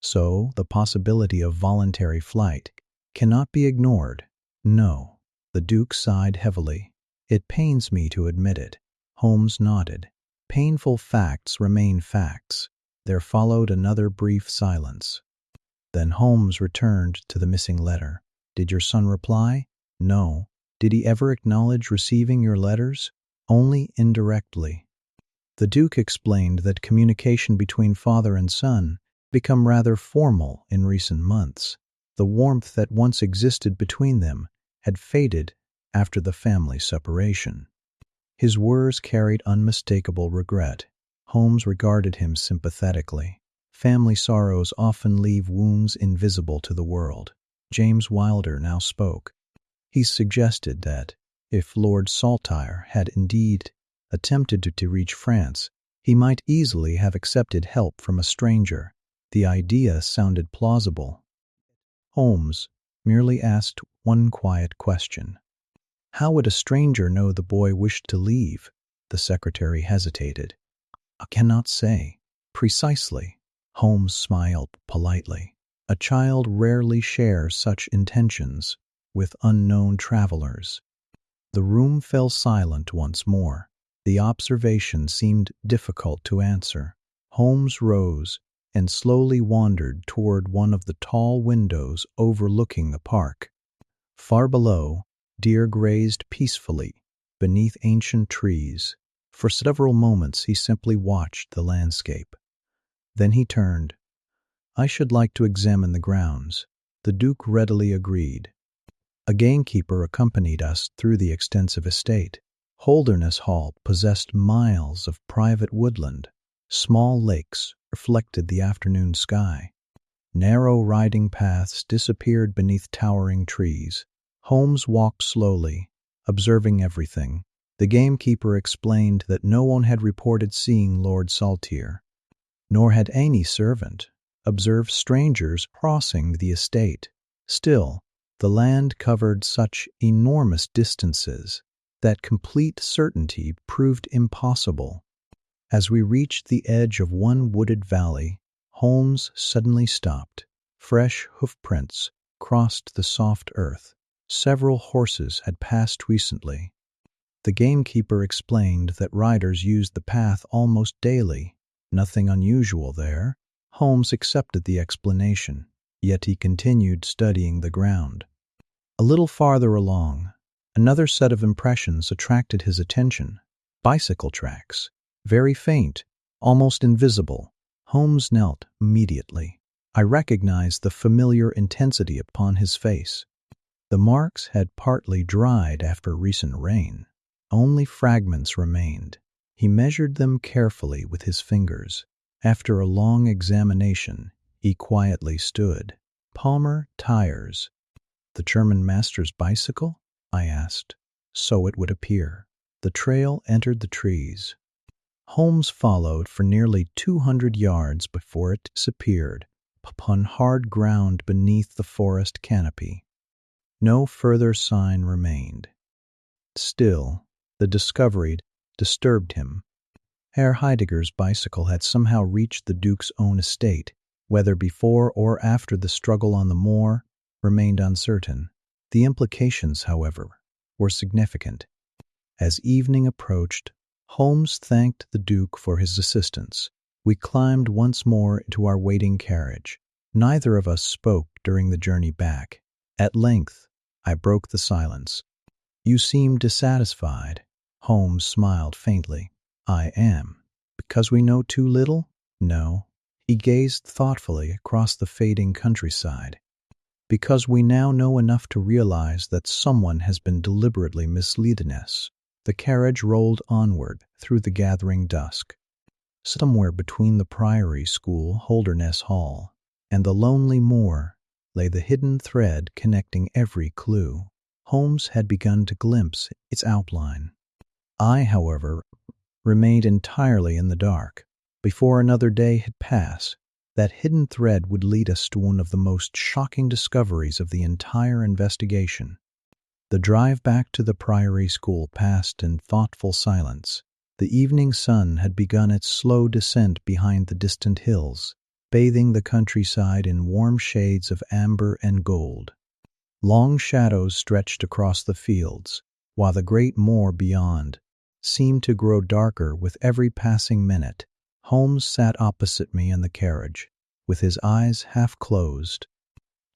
So, the possibility of voluntary flight cannot be ignored. No. The Duke sighed heavily. It pains me to admit it. Holmes nodded. Painful facts remain facts. There followed another brief silence. Then Holmes returned to the missing letter. Did your son reply? No. Did he ever acknowledge receiving your letters? Only indirectly. The Duke explained that communication between father and son become rather formal in recent months. The warmth that once existed between them had faded after the family separation. His words carried unmistakable regret. Holmes regarded him sympathetically. Family sorrows often leave wounds invisible to the world. James Wilder now spoke. He suggested that, if Lord Saltire had indeed attempted to reach France, he might easily have accepted help from a stranger. The idea sounded plausible. Holmes merely asked one quiet question. How would a stranger know the boy wished to leave? The secretary hesitated. I cannot say. Precisely. Holmes smiled politely. A child rarely shares such intentions with unknown travelers. The room fell silent once more. The observation seemed difficult to answer. Holmes rose and slowly wandered toward one of the tall windows overlooking the park. Far below, deer grazed peacefully beneath ancient trees. For several moments he simply watched the landscape. Then he turned. I should like to examine the grounds. The Duke readily agreed. A gamekeeper accompanied us through the extensive estate. Holdernesse Hall possessed miles of private woodland. Small lakes reflected the afternoon sky. Narrow riding paths disappeared beneath towering trees. Holmes walked slowly, observing everything. The gamekeeper explained that no one had reported seeing Lord Saltire, nor had any servant observed strangers crossing the estate. Still, the land covered such enormous distances that complete certainty proved impossible. As we reached the edge of one wooded valley, Holmes suddenly stopped. Fresh hoofprints crossed the soft earth. Several horses had passed recently. The gamekeeper explained that riders used the path almost daily. Nothing unusual there. Holmes accepted the explanation, yet he continued studying the ground. A little farther along, another set of impressions attracted his attention. Bicycle tracks, very faint, almost invisible. Holmes knelt immediately. I recognized the familiar intensity upon his face. The marks had partly dried after recent rain. Only fragments remained. He measured them carefully with his fingers. After a long examination, he quietly stood. Palmer tires. The German master's bicycle? I asked. So it would appear. The trail entered the trees. Holmes followed for nearly 200 yards before it disappeared upon hard ground beneath the forest canopy. No further sign remained. Still, the discovery disturbed him. Herr Heidegger's bicycle had somehow reached the Duke's own estate. Whether before or after the struggle on the moor remained uncertain. The implications, however, were significant. As evening approached, Holmes thanked the Duke for his assistance. We climbed once more into our waiting carriage. Neither of us spoke during the journey back. At length, I broke the silence. You seem dissatisfied. Holmes smiled faintly. I am. Because we know too little? No. He gazed thoughtfully across the fading countryside. Because we now know enough to realize that someone has been deliberately misleading us. The carriage rolled onward through the gathering dusk. Somewhere between the Priory School, Holdernesse Hall, and the lonely moor lay the hidden thread connecting every clue. Holmes had begun to glimpse its outline. I, however, remained entirely in the dark. Before another day had passed, that hidden thread would lead us to one of the most shocking discoveries of the entire investigation. The drive back to the Priory School passed in thoughtful silence. The evening sun had begun its slow descent behind the distant hills, bathing the countryside in warm shades of amber and gold. Long shadows stretched across the fields, while the great moor beyond seemed to grow darker with every passing minute. Holmes sat opposite me in the carriage, with his eyes half closed.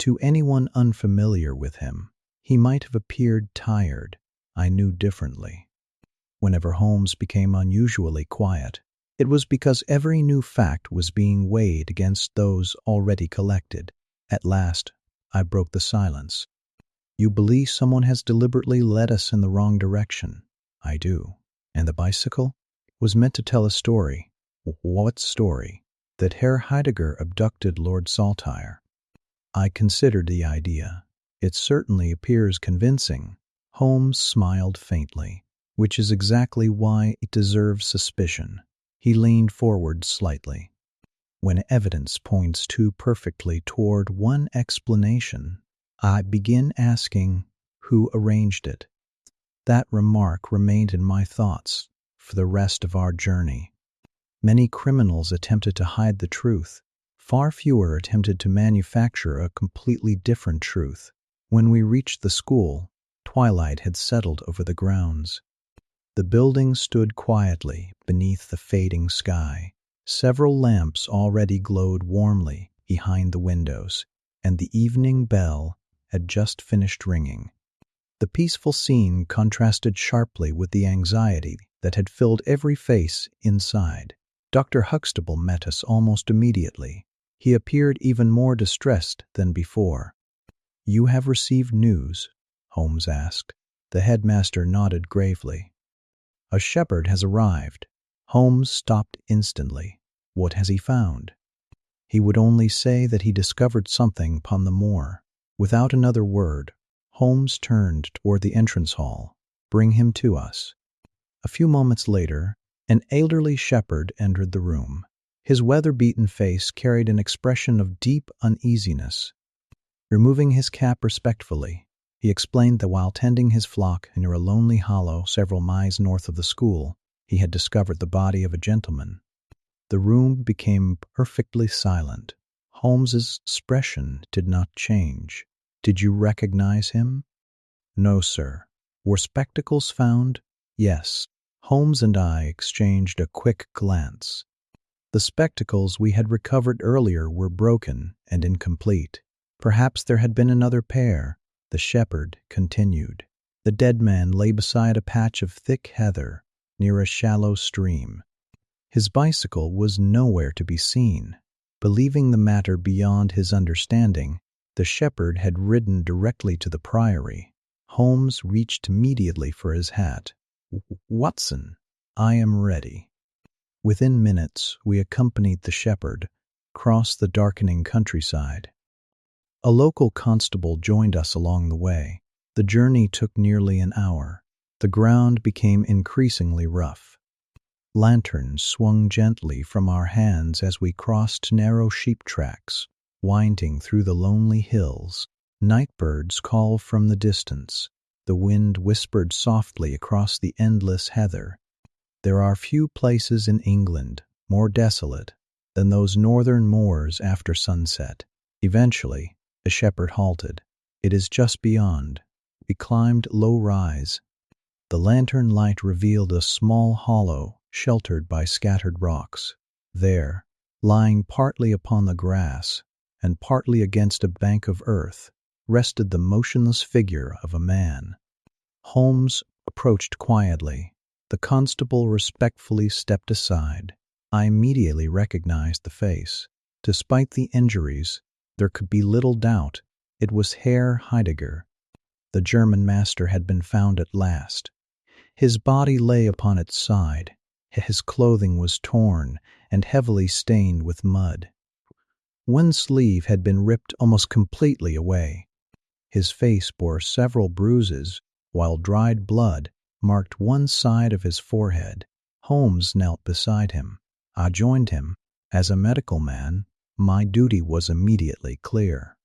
To anyone unfamiliar with him, he might have appeared tired. I knew differently. Whenever Holmes became unusually quiet, it was because every new fact was being weighed against those already collected. At last, I broke the silence. "You believe someone has deliberately led us in the wrong direction?" "I do." "And the bicycle?" "Was meant to tell a story." "What story?" "That Herr Heidegger abducted Lord Saltire." I considered the idea. "It certainly appears convincing." Holmes smiled faintly, "which is exactly why it deserves suspicion." He leaned forward slightly. "When evidence points too perfectly toward one explanation, I begin asking who arranged it." That remark remained in my thoughts for the rest of our journey. Many criminals attempted to hide the truth. Far fewer attempted to manufacture a completely different truth. When we reached the school, twilight had settled over the grounds. The building stood quietly beneath the fading sky. Several lamps already glowed warmly behind the windows, and the evening bell had just finished ringing. The peaceful scene contrasted sharply with the anxiety that had filled every face inside. Dr. Huxtable met us almost immediately. He appeared even more distressed than before. "You have received news?" Holmes asked. The headmaster nodded gravely. "A shepherd has arrived." Holmes stopped instantly. "What has he found?" "He would only say that he discovered something upon the moor." Without another word, Holmes turned toward the entrance hall. "Bring him to us." A few moments later, an elderly shepherd entered the room. His weather-beaten face carried an expression of deep uneasiness. Removing his cap respectfully, he explained that while tending his flock near a lonely hollow several miles north of the school, he had discovered the body of a gentleman. The room became perfectly silent. Holmes's expression did not change. "Did you recognize him?" "No, sir." "Were spectacles found?" "Yes." Holmes and I exchanged a quick glance. The spectacles we had recovered earlier were broken and incomplete. Perhaps there had been another pair. The shepherd continued. "The dead man lay beside a patch of thick heather near a shallow stream. His bicycle was nowhere to be seen." Believing the matter beyond his understanding, the shepherd had ridden directly to the priory. Holmes reached immediately for his hat. "Watson, I am ready." Within minutes, we accompanied the shepherd across the darkening countryside. A local constable joined us along the way. The journey took nearly an hour. The ground became increasingly rough. Lanterns swung gently from our hands as we crossed narrow sheep tracks, winding through the lonely hills. Nightbirds called from the distance. The wind whispered softly across the endless heather. There are few places in England more desolate than those northern moors after sunset. Eventually, the shepherd halted. "It is just beyond." We climbed low rise. The lantern light revealed a small hollow sheltered by scattered rocks. There, lying partly upon the grass and partly against a bank of earth, rested the motionless figure of a man. Holmes approached quietly. The constable respectfully stepped aside. I immediately recognized the face. Despite the injuries, there could be little doubt it was Herr Heidegger. The German master had been found at last. His body lay upon its side. His clothing was torn and heavily stained with mud. One sleeve had been ripped almost completely away. His face bore several bruises, while dried blood marked one side of his forehead. Holmes knelt beside him. I joined him. As a medical man, my duty was immediately clear.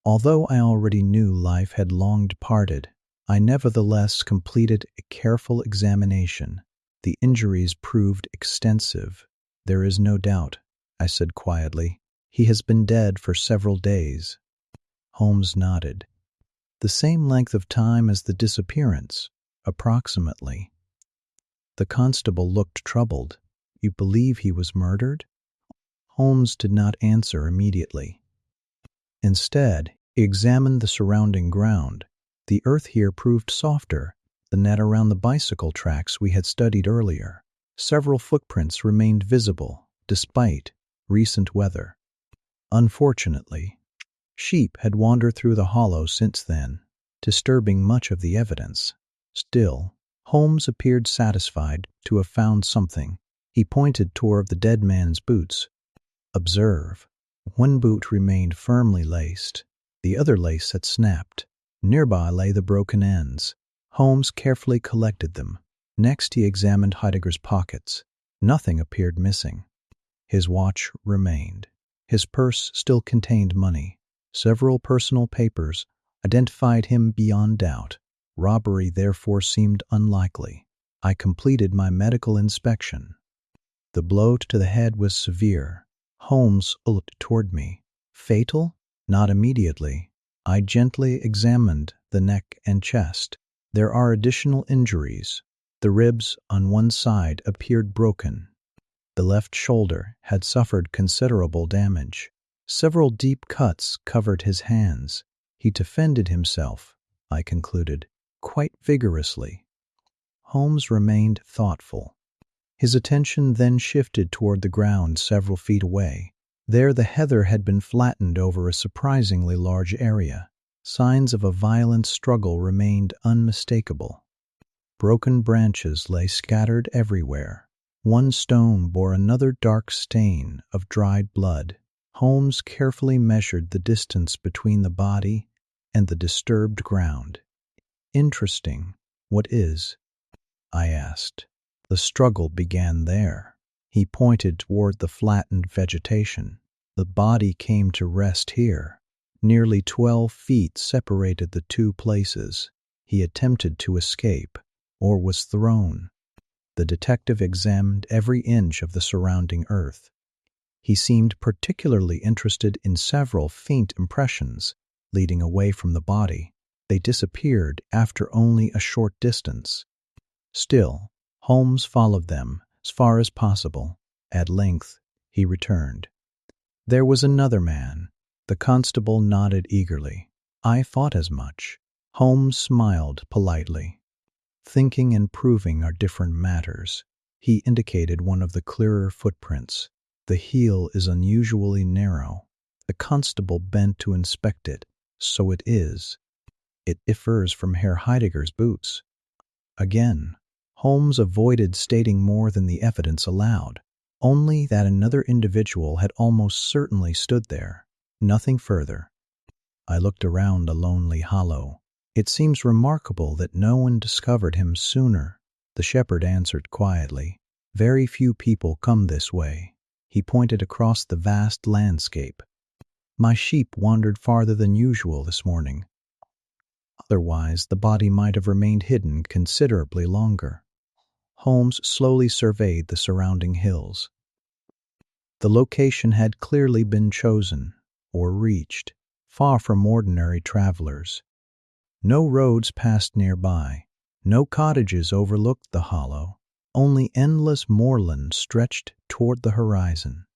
Although I already knew life had long departed, I nevertheless completed a careful examination. The injuries proved extensive. "There is no doubt," I said quietly. "He has been dead for several days." Holmes nodded. "The same length of time as the disappearance, approximately." The constable looked troubled. "You believe he was murdered?" Holmes did not answer immediately. Instead, he examined the surrounding ground. The earth here proved softer. The net around the bicycle tracks we had studied earlier. Several footprints remained visible, despite recent weather. Unfortunately, sheep had wandered through the hollow since then, disturbing much of the evidence. Still, Holmes appeared satisfied to have found something. He pointed toward the dead man's boots. "Observe. One boot remained firmly laced. The other lace had snapped. Nearby lay the broken ends." Holmes carefully collected them. Next he examined Heidegger's pockets. Nothing appeared missing. His watch remained. His purse still contained money. Several personal papers identified him beyond doubt. Robbery therefore seemed unlikely. I completed my medical inspection. The blow to the head was severe. Holmes looked toward me. "Fatal?" "Not immediately." I gently examined the neck and chest. "There are additional injuries." The ribs on one side appeared broken. The left shoulder had suffered considerable damage. Several deep cuts covered his hands. He defended himself, I concluded, quite vigorously. Holmes remained thoughtful. His attention then shifted toward the ground several feet away. There the heather had been flattened over a surprisingly large area. Signs of a violent struggle remained unmistakable. Broken branches lay scattered everywhere. One stone bore another dark stain of dried blood. Holmes carefully measured the distance between the body and the disturbed ground. "Interesting. What is?" I asked. "The struggle began there." He pointed toward the flattened vegetation. "The body came to rest here. Nearly 12 feet separated the two places. He attempted to escape, or was thrown." The detective examined every inch of the surrounding earth. He seemed particularly interested in several faint impressions leading away from the body. They disappeared after only a short distance. Still, Holmes followed them as far as possible. At length, he returned. "There was another man." The constable nodded eagerly. "I thought as much." Holmes smiled politely. "Thinking and proving are different matters." He indicated one of the clearer footprints. "The heel is unusually narrow." The constable bent to inspect it. "So it is. It differs from Herr Heidegger's boots." Again, Holmes avoided stating more than the evidence allowed, only that another individual had almost certainly stood there. Nothing further. I looked around the lonely hollow. "It seems remarkable that no one discovered him sooner," the shepherd answered quietly. "Very few people come this way." He pointed across the vast landscape. "My sheep wandered farther than usual this morning. Otherwise, the body might have remained hidden considerably longer." Holmes slowly surveyed the surrounding hills. The location had clearly been chosen, or reached, far from ordinary travelers. No roads passed nearby. No cottages overlooked the hollow. Only endless moorland stretched toward the horizon.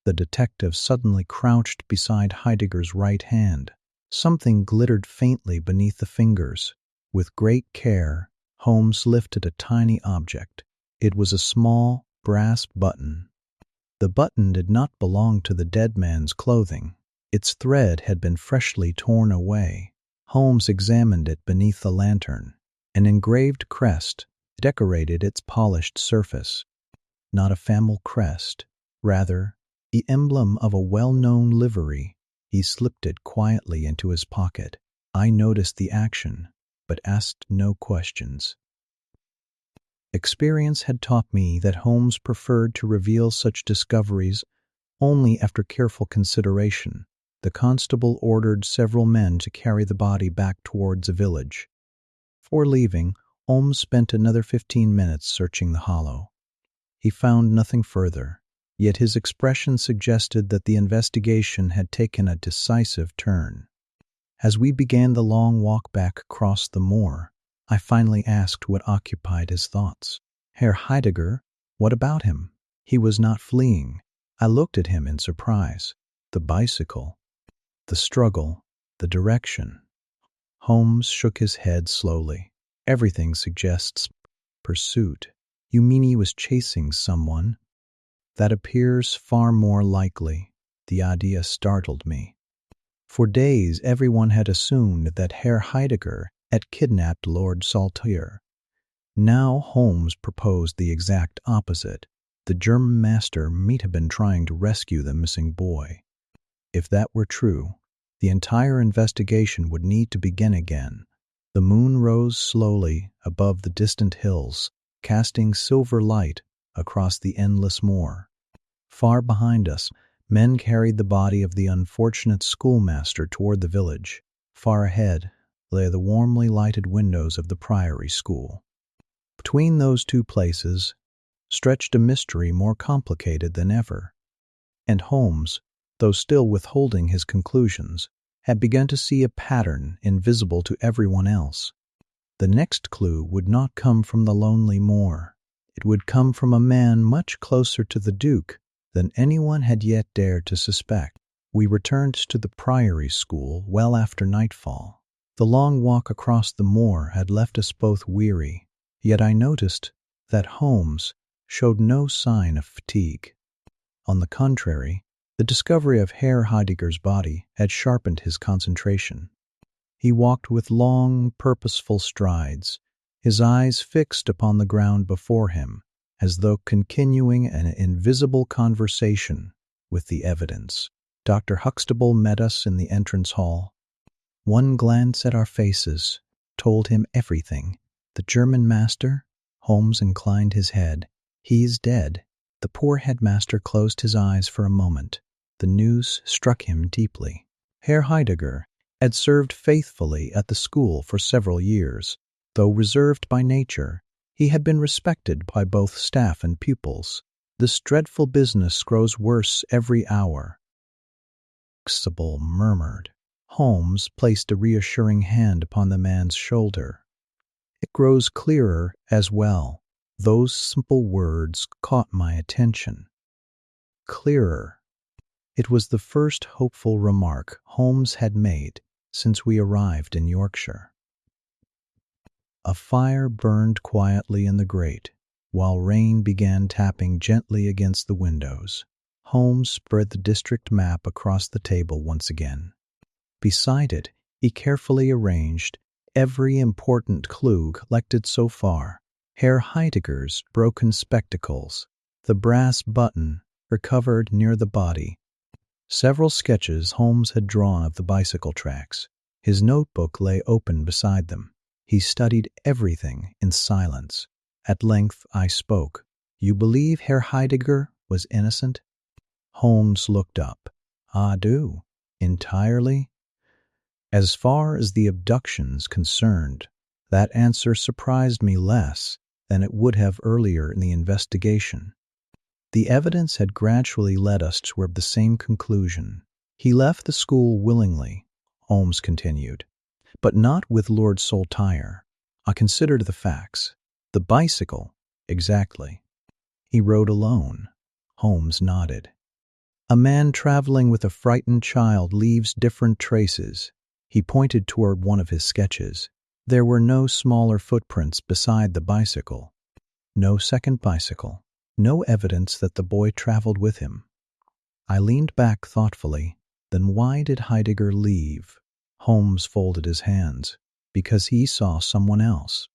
The detective suddenly crouched beside Heidegger's right hand. Something glittered faintly beneath the fingers. With great care, Holmes lifted a tiny object. It was a small, brass button. The button did not belong to the dead man's clothing. Its thread had been freshly torn away. Holmes examined it beneath the lantern. An engraved crest decorated its polished surface. Not a family crest, rather, the emblem of a well-known livery. He slipped it quietly into his pocket. I noticed the action, but asked no questions. Experience had taught me that Holmes preferred to reveal such discoveries only after careful consideration. The constable ordered several men to carry the body back towards the village. Before leaving, Holmes spent another 15 minutes searching the hollow. He found nothing further, yet his expression suggested that the investigation had taken a decisive turn. As we began the long walk back across the moor, I finally asked what occupied his thoughts. Herr Heidegger, what about him? He was not fleeing. I looked at him in surprise. The bicycle, the struggle, the direction. Holmes shook his head slowly. Everything suggests pursuit. You mean he was chasing someone? That appears far more likely. The idea startled me. For days, everyone had assumed that Herr Heidegger had kidnapped Lord Saltire. Now Holmes proposed the exact opposite. The German master might have been trying to rescue the missing boy. If that were true, the entire investigation would need to begin again. The moon rose slowly above the distant hills, casting silver light across the endless moor. Far behind us, men carried the body of the unfortunate schoolmaster toward the village. Far ahead lay the warmly lighted windows of the Priory School. Between those two places stretched a mystery more complicated than ever, and Holmes, though still withholding his conclusions, had begun to see a pattern invisible to everyone else. The next clue would not come from the lonely moor. It would come from a man much closer to the Duke than anyone had yet dared to suspect. We returned to the Priory School well after nightfall. The long walk across the moor had left us both weary, yet I noticed that Holmes showed no sign of fatigue. On the contrary, the discovery of Herr Heidegger's body had sharpened his concentration. He walked with long, purposeful strides, his eyes fixed upon the ground before him, as though continuing an invisible conversation with the evidence. Dr. Huxtable met us in the entrance hall. One glance at our faces told him everything. The German master? Holmes inclined his head. He is dead. The poor headmaster closed his eyes for a moment. The news struck him deeply. Herr Heidegger had served faithfully at the school for several years. Though reserved by nature, he had been respected by both staff and pupils. This dreadful business grows worse every hour. Huxtable murmured. Holmes placed a reassuring hand upon the man's shoulder. It grows clearer as well. Those simple words caught my attention. Clearer. It was the first hopeful remark Holmes had made since we arrived in Yorkshire. A fire burned quietly in the grate, while rain began tapping gently against the windows. Holmes spread the district map across the table once again. Beside it, he carefully arranged every important clue collected so far. Herr Heidegger's broken spectacles, the brass button recovered near the body, several sketches Holmes had drawn of the bicycle tracks. His notebook lay open beside them. He studied everything in silence. At length I spoke. "You believe Herr Heidegger was innocent?" Holmes looked up. "I do. Entirely?" As far as the abduction's concerned, that answer surprised me less than it would have earlier in the investigation. The evidence had gradually led us toward the same conclusion. "He left the school willingly," Holmes continued, "but not with Lord Saltire. I considered the facts. The bicycle, exactly. He rode alone." Holmes nodded. "A man traveling with a frightened child leaves different traces." He pointed toward one of his sketches. There were no smaller footprints beside the bicycle. No second bicycle. No evidence that the boy traveled with him. I leaned back thoughtfully. Then why did Heidegger leave? Holmes folded his hands. Because he saw someone else.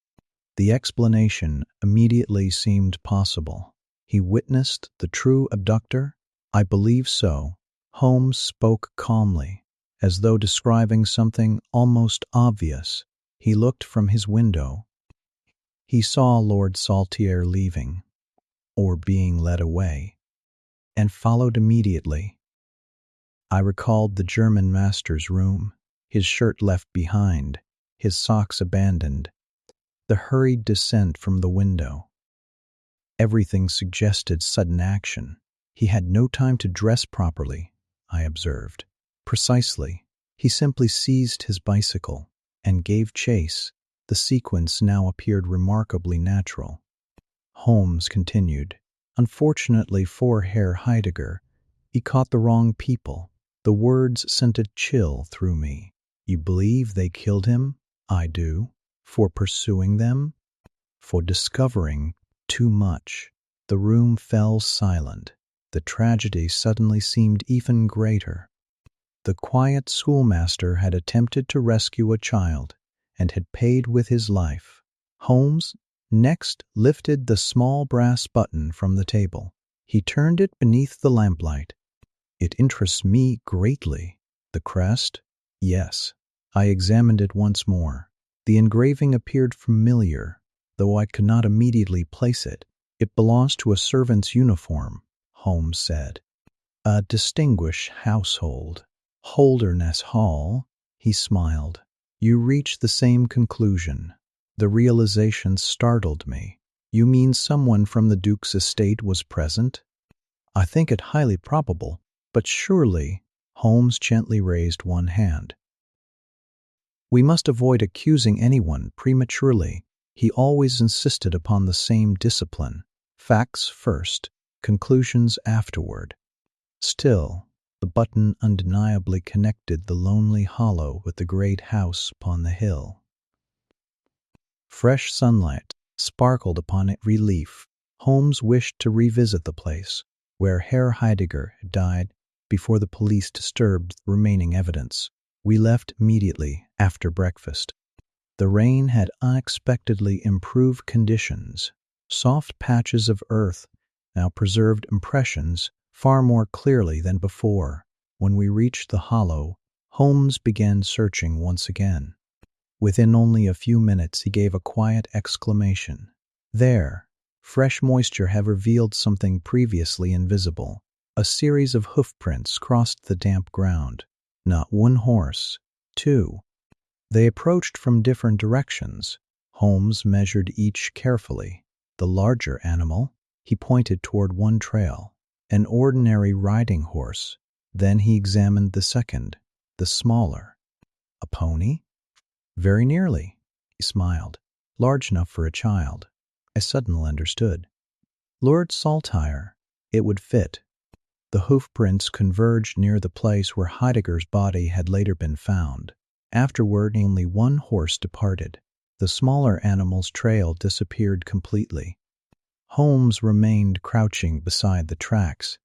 The explanation immediately seemed possible. He witnessed the true abductor, I believe so. Holmes spoke calmly, as though describing something almost obvious. He looked from his window. He saw Lord Saltire leaving, or being led away, and followed immediately. I recalled the German master's room, his shirt left behind, his socks abandoned, the hurried descent from the window. Everything suggested sudden action. He had no time to dress properly, I observed. Precisely. He simply seized his bicycle and gave chase. The sequence now appeared remarkably natural. Holmes continued. Unfortunately for Herr Heidegger, he caught the wrong people. The words sent a chill through me. You believe they killed him? I do. For pursuing them? For discovering too much. The room fell silent. The tragedy suddenly seemed even greater. The quiet schoolmaster had attempted to rescue a child and had paid with his life. Holmes next lifted the small brass button from the table. He turned it beneath the lamplight. It interests me greatly. The crest? Yes. I examined it once more. The engraving appeared familiar, though I could not immediately place it. It belongs to a servant's uniform, Holmes said. A distinguished household. Holdernesse Hall, he smiled. You reach the same conclusion. The realization startled me. You mean someone from the Duke's estate was present? I think it highly probable, but surely, Holmes gently raised one hand. We must avoid accusing anyone prematurely. He always insisted upon the same discipline. Facts first, conclusions afterward. Still, the button undeniably connected the lonely hollow with the great house upon the hill. Fresh sunlight sparkled upon its relief. Holmes wished to revisit the place where Herr Heidegger had died before the police disturbed the remaining evidence. We left immediately after breakfast. The rain had unexpectedly improved conditions. Soft patches of earth now preserved impressions far more clearly than before. When we reached the hollow, Holmes began searching once again. Within only a few minutes he gave a quiet exclamation. There, fresh moisture had revealed something previously invisible. A series of hoofprints crossed the damp ground. Not one horse, two. They approached from different directions. Holmes measured each carefully. The larger animal, he pointed toward one trail, an ordinary riding horse. Then he examined the second, the smaller. A pony? Very nearly, he smiled. Large enough for a child. I suddenly understood. Lord Saltire. It would fit. The hoofprints converged near the place where Heidegger's body had later been found. Afterward, only one horse departed. The smaller animal's trail disappeared completely. Holmes remained crouching beside the tracks.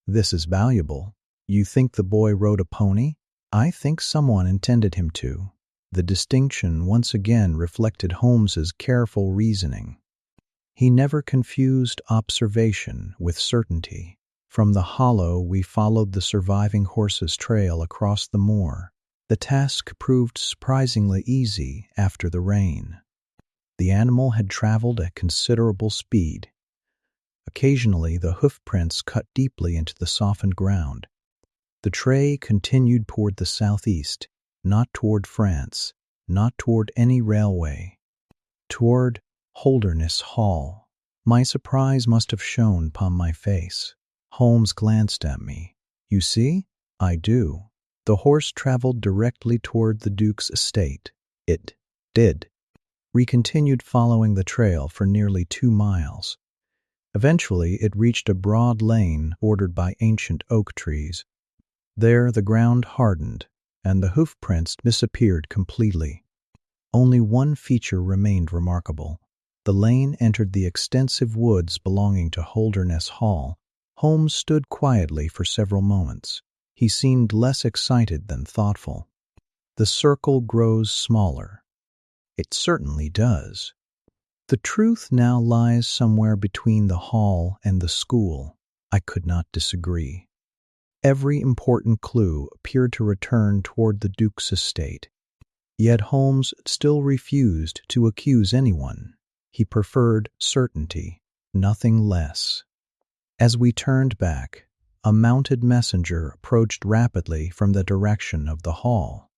This is valuable. You think the boy rode a pony? I think someone intended him to. The distinction once again reflected Holmes's careful reasoning. He never confused observation with certainty. From the hollow, we followed the surviving horse's trail across the moor. The task proved surprisingly easy after the rain. The animal had traveled at considerable speed. Occasionally, the hoofprints cut deeply into the softened ground. The trail continued toward the southeast, not toward France, not toward any railway, toward Holdernesse Hall. My surprise must have shone upon my face. Holmes glanced at me. You see? I do. The horse traveled directly toward the Duke's estate. It did. We continued following the trail for nearly 2 miles. Eventually, it reached a broad lane bordered by ancient oak trees. There, the ground hardened, and the hoofprints disappeared completely. Only one feature remained remarkable. The lane entered the extensive woods belonging to Holdernesse Hall. Holmes stood quietly for several moments. He seemed less excited than thoughtful. The circle grows smaller. It certainly does. The truth now lies somewhere between the hall and the school. I could not disagree. Every important clue appeared to return toward the Duke's estate. Yet Holmes still refused to accuse anyone. He preferred certainty, nothing less. As we turned back, a mounted messenger approached rapidly from the direction of the hall.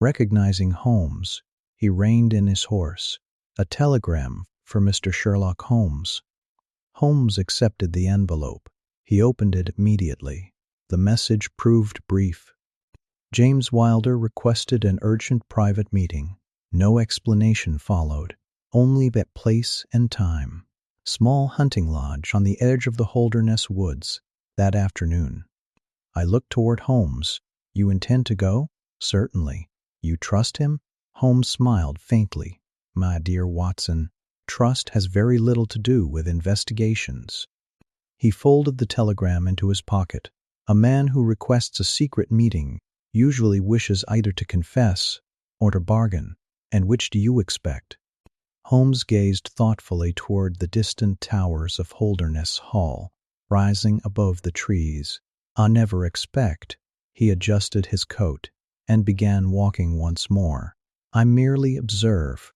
Recognizing Holmes, he reined in his horse. A telegram for Mr. Sherlock Holmes. Holmes accepted the envelope. He opened it immediately. The message proved brief. James Wilder requested an urgent private meeting. No explanation followed, only that place and time. Small hunting lodge on the edge of the Holdernesse woods that afternoon. I looked toward Holmes. You intend to go? Certainly. You trust him? Holmes smiled faintly. My dear Watson, trust has very little to do with investigations. He folded the telegram into his pocket. A man who requests a secret meeting usually wishes either to confess or to bargain. And which do you expect? Holmes gazed thoughtfully toward the distant towers of Holdernesse Hall, rising above the trees. I never expect. He adjusted his coat and began walking once more. I merely observe.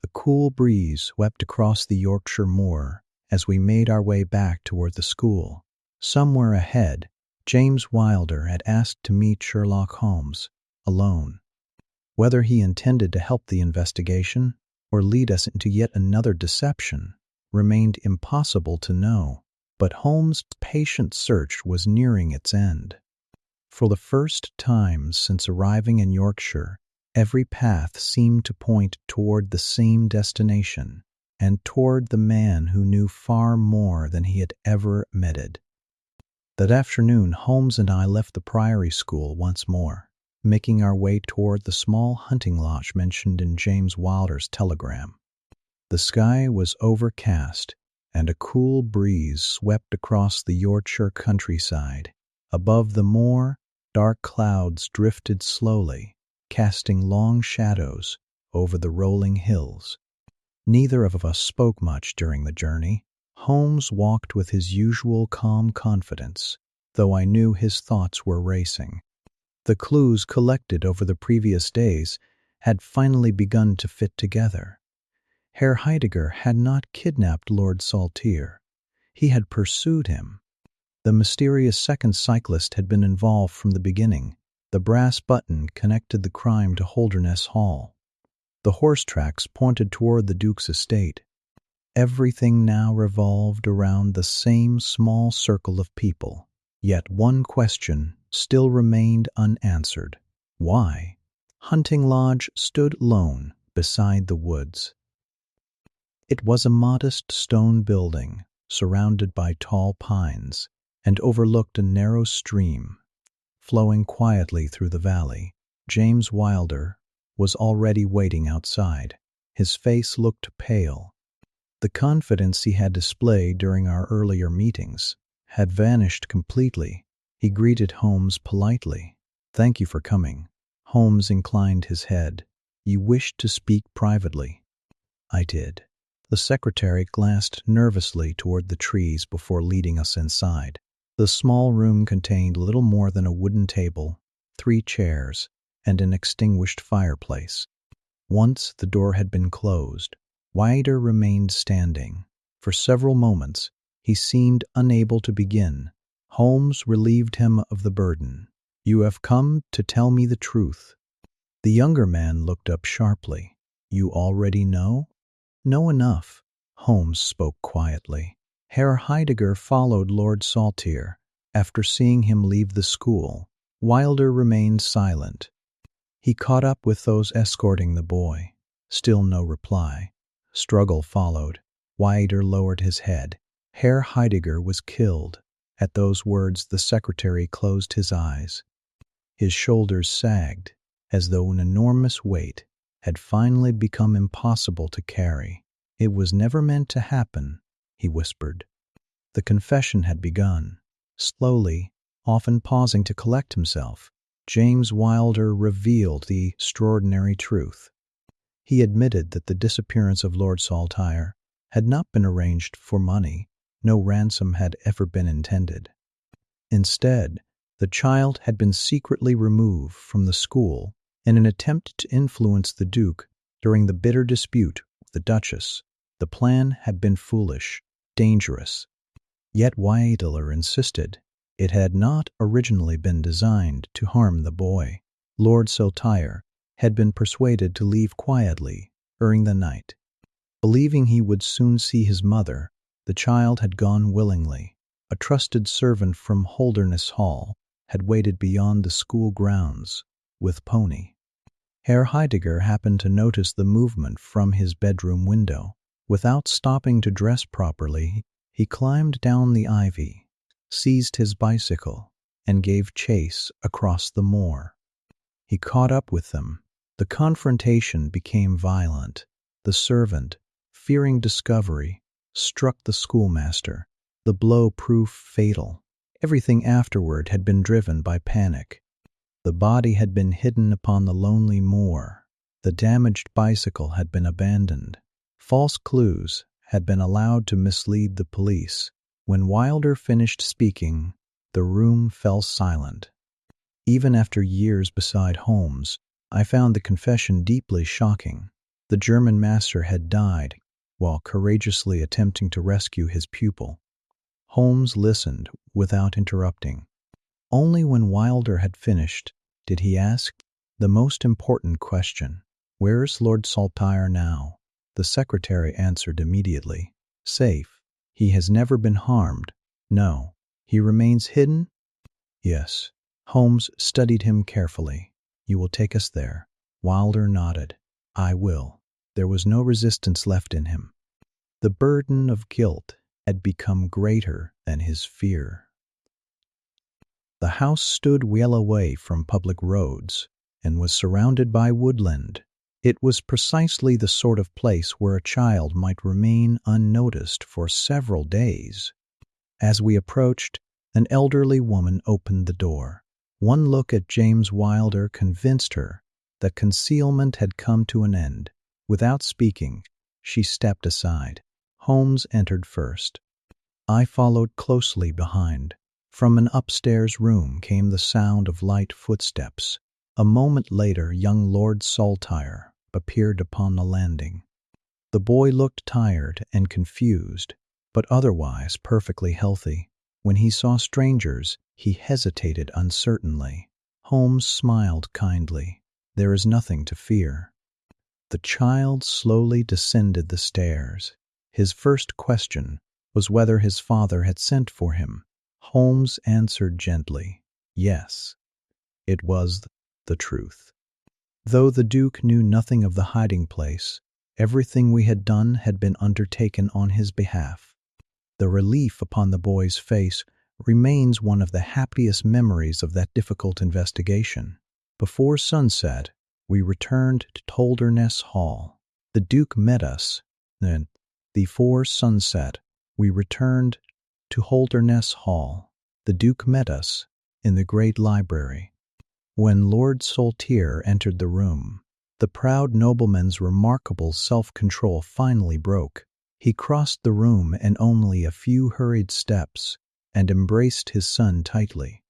The cool breeze swept across the Yorkshire moor as we made our way back toward the school. Somewhere ahead, James Wilder had asked to meet Sherlock Holmes, alone. Whether he intended to help the investigation or lead us into yet another deception remained impossible to know, but Holmes' patient search was nearing its end. For the first time since arriving in Yorkshire, every path seemed to point toward the same destination, and toward the man who knew far more than he had ever admitted. That afternoon, Holmes and I left the Priory School once more, making our way toward the small hunting lodge mentioned in James Wilder's telegram. The sky was overcast, and a cool breeze swept across the Yorkshire countryside. Above the moor, dark clouds drifted slowly, casting long shadows over the rolling hills. Neither of us spoke much during the journey. Holmes walked with his usual calm confidence, though I knew his thoughts were racing. The clues collected over the previous days had finally begun to fit together. Herr Heidegger had not kidnapped Lord Saltire. He had pursued him. The mysterious second cyclist had been involved from the beginning. The brass button connected the crime to Holdernesse Hall. The horse tracks pointed toward the Duke's estate. Everything now revolved around the same small circle of people. Yet one question still remained unanswered. Why? Hunting Lodge stood lone beside the woods. It was a modest stone building, surrounded by tall pines, and overlooked a narrow stream flowing quietly through the valley. James Wilder was already waiting outside. His face looked pale. The confidence he had displayed during our earlier meetings had vanished completely. He greeted Holmes politely. "Thank you for coming." Holmes inclined his head. "You wished to speak privately." "I did." The secretary glanced nervously toward the trees before leading us inside. The small room contained little more than a wooden table, 3 chairs, and an extinguished fireplace. Once the door had been closed, Wilder remained standing. For several moments, he seemed unable to begin. Holmes relieved him of the burden. "You have come to tell me the truth." The younger man looked up sharply. "You already know?" "Know enough," Holmes spoke quietly. Herr Heidegger followed Lord Saltire. After seeing him leave the school, Wilder remained silent. He caught up with those escorting the boy. Still no reply. Struggle followed. Wilder lowered his head. Herr Heidegger was killed. At those words, the secretary closed his eyes. His shoulders sagged, as though an enormous weight had finally become impossible to carry. "It was never meant to happen," he whispered. The confession had begun. Slowly, often pausing to collect himself, James Wilder revealed the extraordinary truth. He admitted that the disappearance of Lord Saltire had not been arranged for money. No ransom had ever been intended. Instead, the child had been secretly removed from the school in an attempt to influence the Duke during the bitter dispute with the Duchess. The plan had been foolish, dangerous. Yet Wilder insisted it had not originally been designed to harm the boy. Lord Saltire had been persuaded to leave quietly during the night. Believing he would soon see his mother, the child had gone willingly. A trusted servant from Holdernesse Hall had waited beyond the school grounds with Pony. Herr Heidegger happened to notice the movement from his bedroom window. Without stopping to dress properly, he climbed down the ivy, seized his bicycle, and gave chase across the moor. He caught up with them. The confrontation became violent. The servant, fearing discovery, struck the schoolmaster. The blow proved fatal. Everything afterward had been driven by panic. The body had been hidden upon the lonely moor. The damaged bicycle had been abandoned. False clues had been allowed to mislead the police. When Wilder finished speaking, the room fell silent. Even after years beside Holmes, I found the confession deeply shocking. The German master had died while courageously attempting to rescue his pupil. Holmes listened without interrupting. Only when Wilder had finished did he ask the most important question: "Where's Lord Saltire now?" The secretary answered immediately, "Safe. He has never been harmed." "No. He remains hidden?" "Yes." Holmes studied him carefully. "You will take us there?" Wilder nodded. "I will." There was no resistance left in him. The burden of guilt had become greater than his fear. The house stood well away from public roads and was surrounded by woodland. It was precisely the sort of place where a child might remain unnoticed for several days. As we approached, an elderly woman opened the door. One look at James Wilder convinced her that concealment had come to an end. Without speaking, she stepped aside. Holmes entered first. I followed closely behind. From an upstairs room came the sound of light footsteps. A moment later, young Lord Saltire appeared upon the landing. The boy looked tired and confused, but otherwise perfectly healthy. When he saw strangers, he hesitated uncertainly. Holmes smiled kindly. "There is nothing to fear." The child slowly descended the stairs. His first question was whether his father had sent for him. Holmes answered gently, "Yes." It was the truth. Though the Duke knew nothing of the hiding place, everything we had done had been undertaken on his behalf. The relief upon the boy's face remains one of the happiest memories of that difficult investigation. Before sunset, we returned to Holdernesse Hall. The Duke met us. Then, before sunset, we returned to Holdernesse Hall. The Duke met us in the great library. When Lord Saltire entered the room, the proud nobleman's remarkable self-control finally broke. He crossed the room in only a few hurried steps and embraced his son tightly.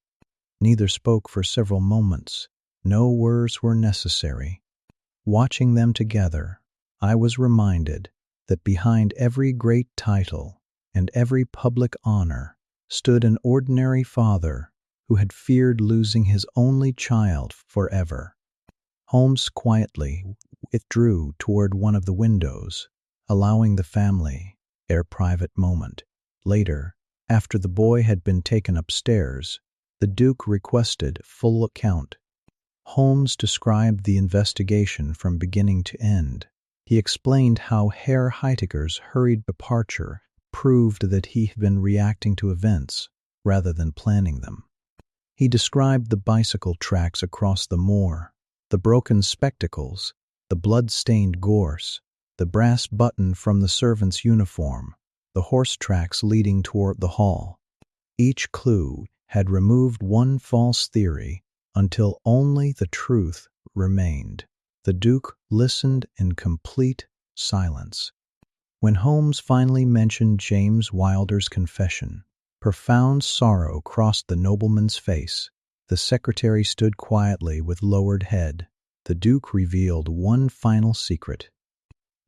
Neither spoke for several moments. No words were necessary. Watching them together, I was reminded that behind every great title and every public honor stood an ordinary father who had feared losing his only child forever. Holmes quietly withdrew toward one of the windows, allowing the family their private moment. Later, after the boy had been taken upstairs, the Duke requested full account. Holmes described the investigation from beginning to end. He explained how Herr Heidegger's hurried departure proved that he had been reacting to events rather than planning them. He described the bicycle tracks across the moor, the broken spectacles, the blood-stained gorse, the brass button from the servant's uniform, the horse tracks leading toward the hall. Each clue had removed one false theory until only the truth remained. The Duke listened in complete silence. When Holmes finally mentioned James Wilder's confession, profound sorrow crossed the nobleman's face. The secretary stood quietly with lowered head. The Duke revealed one final secret.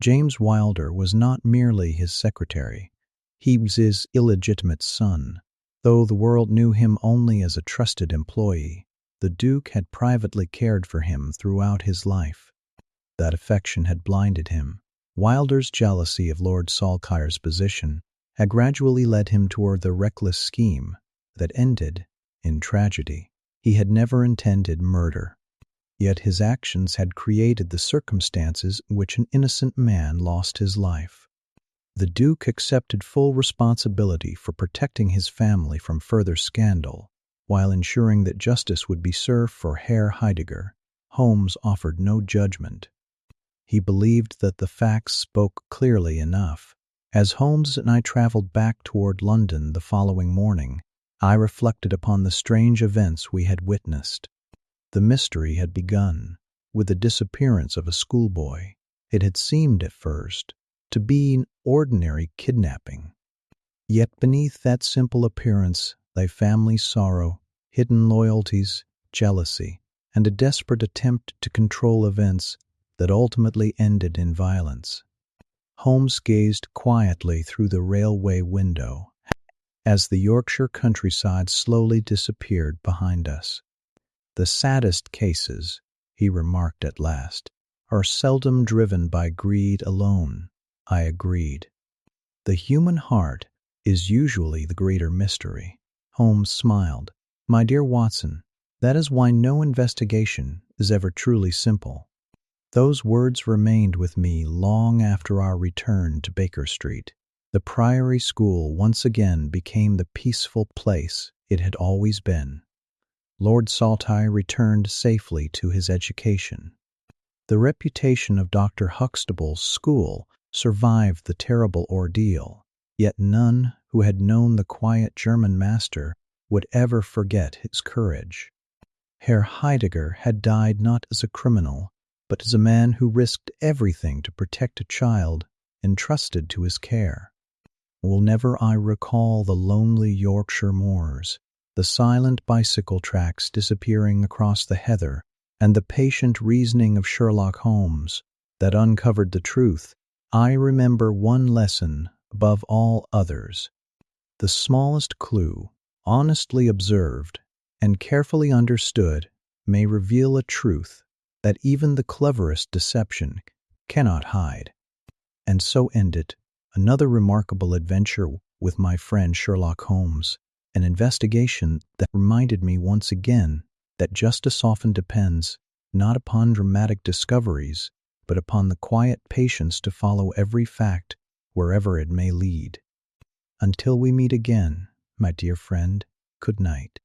James Wilder was not merely his secretary. He was his illegitimate son. Though the world knew him only as a trusted employee, the Duke had privately cared for him throughout his life. That affection had blinded him. Wilder's jealousy of Lord Saltire's position had gradually led him toward the reckless scheme that ended in tragedy. He had never intended murder, yet his actions had created the circumstances in which an innocent man lost his life. The Duke accepted full responsibility for protecting his family from further scandal, while ensuring that justice would be served for Herr Heidegger. Holmes offered no judgment. He believed that the facts spoke clearly enough. As Holmes and I traveled back toward London the following morning, I reflected upon the strange events we had witnessed. The mystery had begun with the disappearance of a schoolboy. It had seemed at first to be an ordinary kidnapping. Yet beneath that simple appearance lay family sorrow, hidden loyalties, jealousy, and a desperate attempt to control events that ultimately ended in violence. Holmes gazed quietly through the railway window as the Yorkshire countryside slowly disappeared behind us. "The saddest cases," he remarked at last, "are seldom driven by greed alone." I agreed. "The human heart is usually the greater mystery." Holmes smiled. "My dear Watson, that is why no investigation is ever truly simple." Those words remained with me long after our return to Baker Street. The Priory School once again became the peaceful place it had always been. Lord Saltire returned safely to his education. The reputation of Dr. Huxtable's school survived the terrible ordeal, yet none who had known the quiet German master would ever forget his courage. Herr Heidegger had died not as a criminal, but as a man who risked everything to protect a child entrusted to his care. Will never I recall the lonely Yorkshire moors, the silent bicycle tracks disappearing across the heather, and the patient reasoning of Sherlock Holmes that uncovered the truth. I remember one lesson above all others. The smallest clue, honestly observed and carefully understood, may reveal a truth that even the cleverest deception cannot hide. And so ended another remarkable adventure with my friend Sherlock Holmes, an investigation that reminded me once again that justice often depends not upon dramatic discoveries, but upon the quiet patience to follow every fact wherever it may lead. Until we meet again, my dear friend, good night.